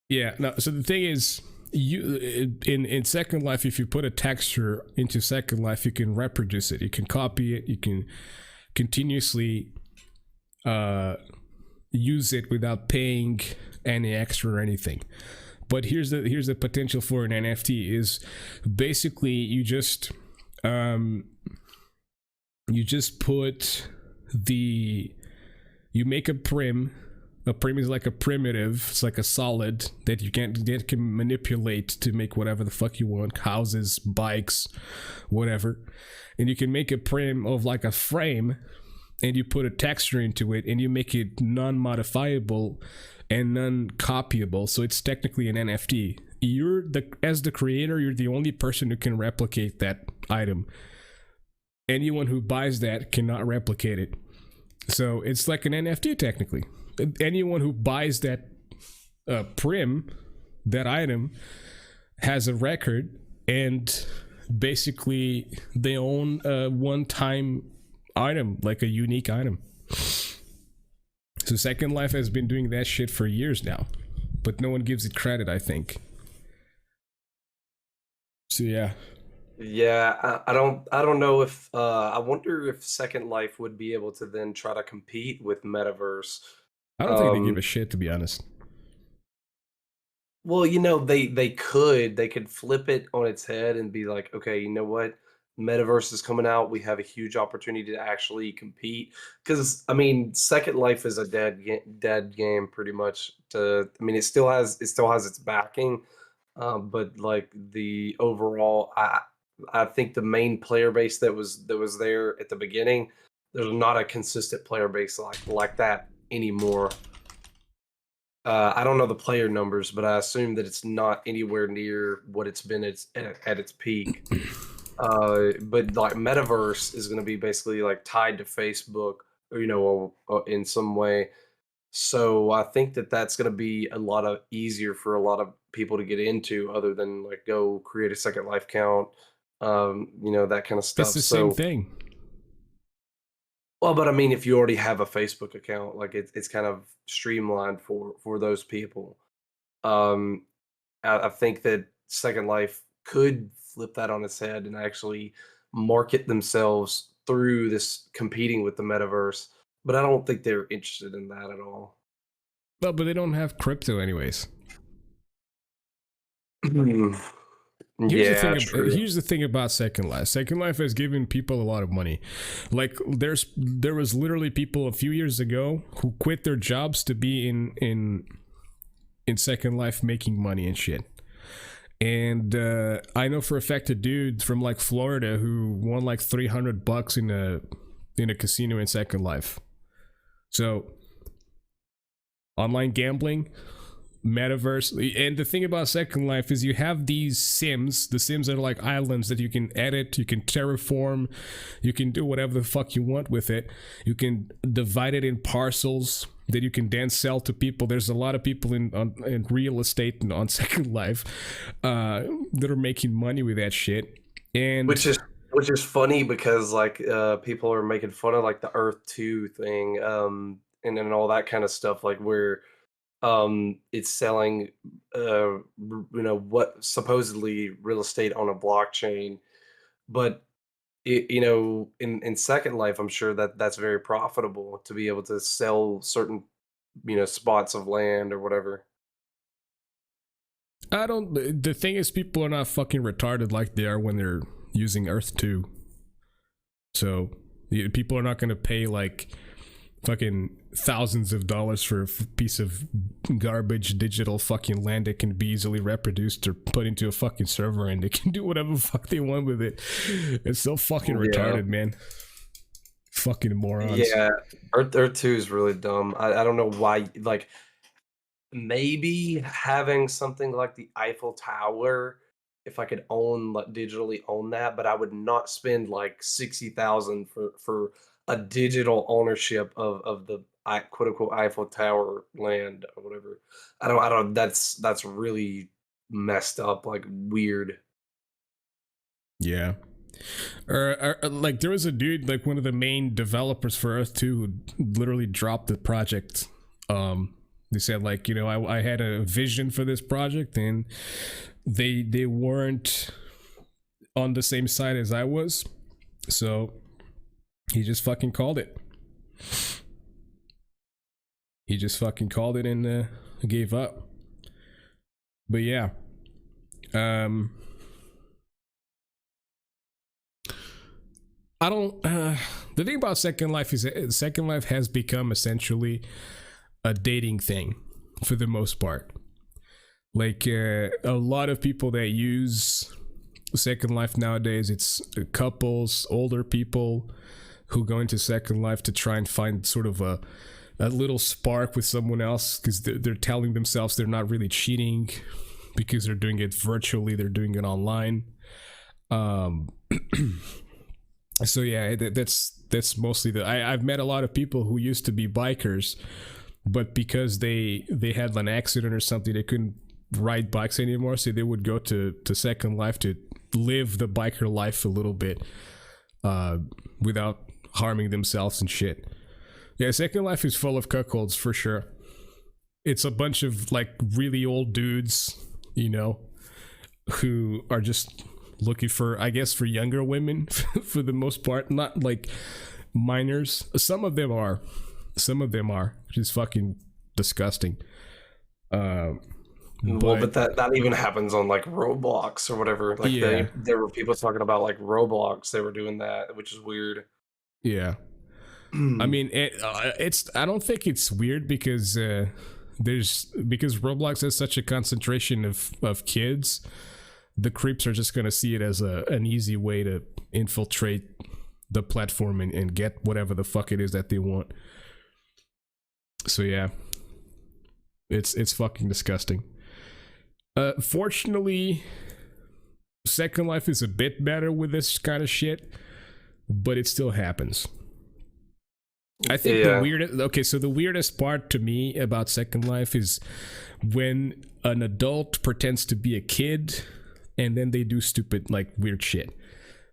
Yeah. No. So the thing is, you in Second Life, if you put a texture into Second Life, you can reproduce it. You can copy it. You can continuously use it without paying any extra or anything. But here's the potential for an NFT is basically you just put you make a prim. A prim is like a primitive. It's like a solid that you can manipulate to make whatever the fuck you want, houses, bikes, whatever. And you can make a prim of like a frame, and you put a texture into it, and you make it non-modifiable and non-copyable. So it's technically an NFT. As the creator, you're the only person who can replicate that item. Anyone who buys that cannot replicate it. So it's like an NFT technically. Anyone who buys that prim, that item, has a record, and basically they own a one-time item, like a unique item. So Second Life has been doing that shit for years now, but no one gives it credit, I think. So yeah. Yeah, I don't know if I wonder if Second Life would be able to then try to compete with Metaverse. I don't think they give a shit, to be honest. Well, they could flip it on its head and be like, okay, you know what? Metaverse is coming out. We have a huge opportunity to actually compete. Because I mean, Second Life is a dead game pretty much. It still has its backing, but like the overall, I think the main player base that was there at the beginning, there's not a consistent player base like that anymore. I don't know the player numbers, but I assume that it's not anywhere near what it's been at its peak. But like Metaverse is going to be basically like tied to Facebook, or, in some way. So I think that that's going to be a lot of easier for a lot of people to get into, other than like go create a Second Life account, that kind of stuff. It's the same thing. Well, but I mean, if you already have a Facebook account, like it's kind of streamlined for those people. I think that Second Life could flip that on its head and actually market themselves through this competing with the metaverse. But I don't think they're interested in that at all. Well, but they don't have crypto anyways. Here's the thing about Second Life. Second Life has given people a lot of money. Like there was literally people a few years ago who quit their jobs to be in Second Life making money and shit. And I know for a fact a dude from like Florida who won like $300 in a casino in Second Life. So online gambling, metaverse. And the thing about Second Life is you have these sims. The sims are like islands that you can edit, you can terraform, you can do whatever the fuck you want with it. You can divide it in parcels that you can then sell to people. There's a lot of people in real estate and on Second Life that are making money with that shit. And which is funny because like people are making fun of like the Earth 2 thing, and then all that kind of stuff, like where it's selling what supposedly real estate on a blockchain, but in Second Life, I'm sure that's very profitable to be able to sell certain spots of land or whatever. The thing is, people are not fucking retarded like they are when they're using Earth 2. So people are not going to pay like fucking thousands of dollars for a piece of garbage digital fucking land that can be easily reproduced or put into a fucking server, and they can do whatever the fuck they want with it. It's so fucking retarded, man. Fucking morons. Yeah, Earth 2 is really dumb. I don't know why. Like, maybe having something like the Eiffel Tower, if I could digitally own that, but I would not spend like 60,000 for a digital ownership of the quote unquote Eiffel Tower land or whatever. I don't. That's really messed up. Like weird. Yeah. Or like there was a dude, like one of the main developers for Earth 2, who literally dropped the project. They said, like, you know, I had a vision for this project, and they weren't on the same side as I was, so he just fucking called it. He just fucking called it and gave up. But yeah, I don't. The thing about Second Life is that Second Life has become essentially a dating thing for the most part. Like a lot of people that use Second Life nowadays, it's couples, older people who go into Second Life to try and find sort of a little spark with someone else, because they're telling themselves they're not really cheating because they're doing it virtually, they're doing it online. So yeah, that's mostly I've met a lot of people who used to be bikers, but because they had an accident or something, they couldn't ride bikes anymore, so they would go to Second Life to live the biker life a little bit without harming themselves and shit. Yeah, Second Life is full of cuckolds for sure. It's a bunch of like really old dudes, you know, who are just looking for, I guess, for younger women for the most part, not like minors. Some of them are, which is fucking disgusting. Well, but that even happens on like Roblox or whatever. Like Yeah. there were people talking about like Roblox, they were doing that, which is weird. Yeah. I mean, it's. I don't think it's weird because because Roblox has such a concentration of kids. The creeps are just gonna see it as an easy way to infiltrate the platform and get whatever the fuck it is that they want. So yeah, it's fucking disgusting. Fortunately, Second Life is a bit better with this kind of shit, but it still happens. I think Yeah. the weirdest part to me about Second Life is when an adult pretends to be a kid and then they do stupid, like, weird shit.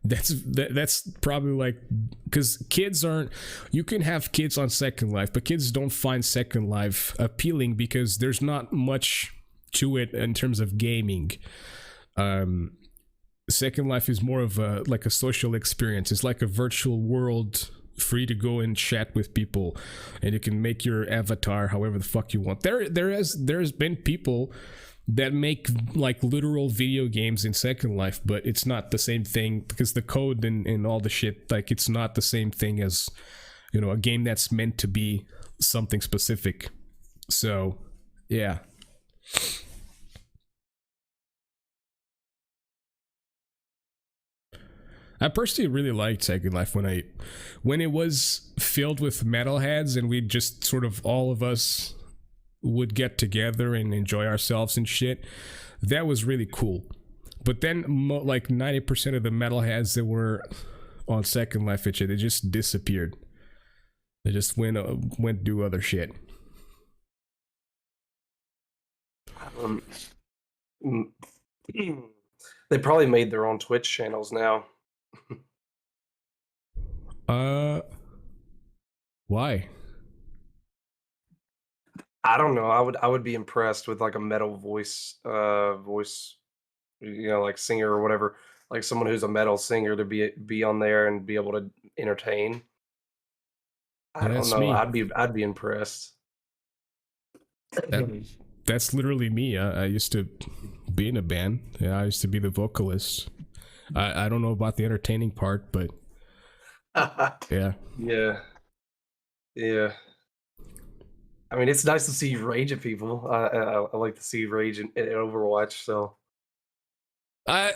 That's probably like, because kids aren't, you can have kids on Second Life, but kids don't find Second Life appealing because there's not much to it in terms of gaming. Second Life is more of a like a social experience. It's like a virtual world, free to go and chat with people, and you can make your avatar however the fuck you want. There's been people that make like literal video games in Second Life, but it's not the same thing because the code and all the shit, like, it's not the same thing as, you know, a game that's meant to be something specific. So yeah. I personally really liked Second Life when it was filled with metalheads and we just sort of, all of us would get together and enjoy ourselves and shit. That was really cool. But then like 90% of the metalheads that were on Second Life and shit, they just disappeared. They just went do other shit. They probably made their own Twitch channels now. Why? I don't know. I would be impressed with like a metal voice, you know, like singer or whatever, like someone who's a metal singer to be on there and be able to entertain. I Yeah, don't that's know. me. I'd be impressed. That's literally me. I used to be in a band. Yeah, I used to be the vocalist. I don't know about the entertaining part, but yeah. Yeah, yeah. I mean, it's nice to see you rage at people. I like to see you rage in Overwatch. So I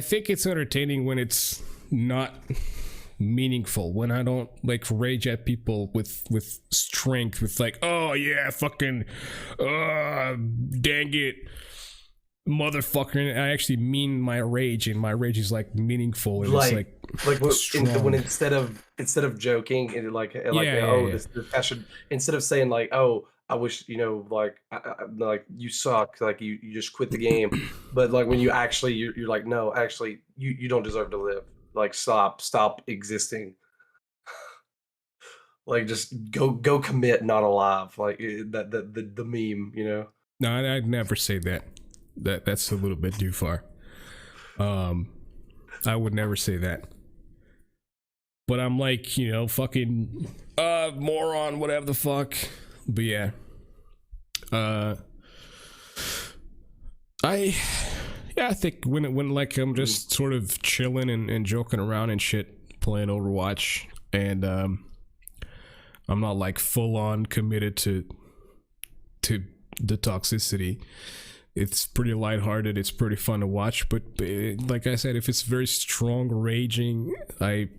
think it's entertaining when it's not meaningful, when I don't like rage at people with strength, with like, oh yeah, fucking dang it, motherfucker. And I actually mean my rage, and my rage is like meaningful, and it's like when strong. instead of joking and like Yeah, oh yeah. this passion, instead of saying like, oh, I wish, like, like you suck, like you just quit the game. But like when you actually, you're like, no, actually, you don't deserve to live. Like, stop existing. Like, just go commit, not alive. Like the meme, No, I'd never say that. That's a little bit too far. I would never say that. But I'm like, fucking moron, whatever the fuck. But yeah. I think when like I'm just sort of chilling and joking around and shit, playing Overwatch, and I'm not like full on committed to the toxicity. It's pretty lighthearted. It's pretty fun to watch. But like I said, if it's very strong raging, I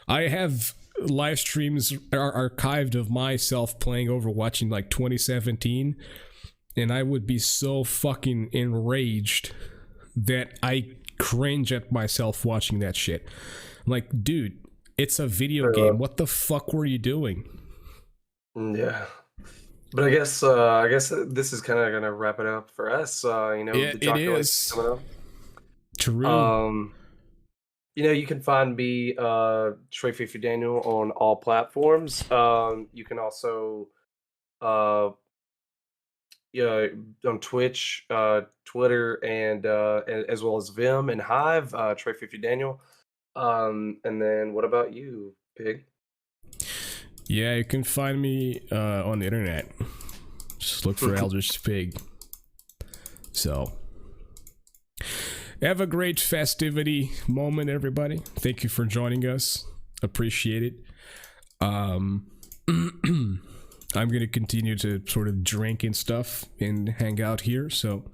have live streams archived of myself playing Overwatch in like 2017, and I would be so fucking enraged that I cringe at myself watching that shit. I'm like, dude, it's a video game. What the fuck were you doing? Yeah. But I guess this is kind of gonna wrap it up for us. Yeah, the it Jocko is. coming up. True. You can find me, Trey Fifi Daniel, on all platforms. You can also, on Twitch, Twitter, and as well as Vim and Hive, Trey Fifi Daniel. And then what about you, Pig? Yeah, you can find me on the internet. Just look for Eldritch Pig. So, have a great festivity moment, everybody. Thank you for joining us. Appreciate it. I'm gonna continue to sort of drink and stuff and hang out here. So,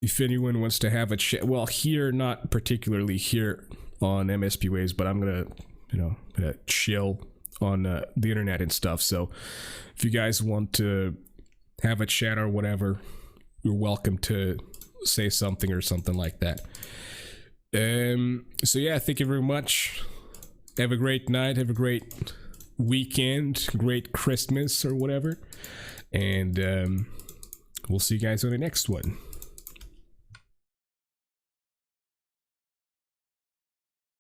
if anyone wants to have a chat, well, here, not particularly here on MSP Waves, but I'm gonna chill on the internet and stuff. So if you guys want to have a chat or whatever, you're welcome to say something or something like that. So yeah, thank you very much. Have a great night, have a great weekend, great Christmas or whatever, and we'll see you guys on the next one.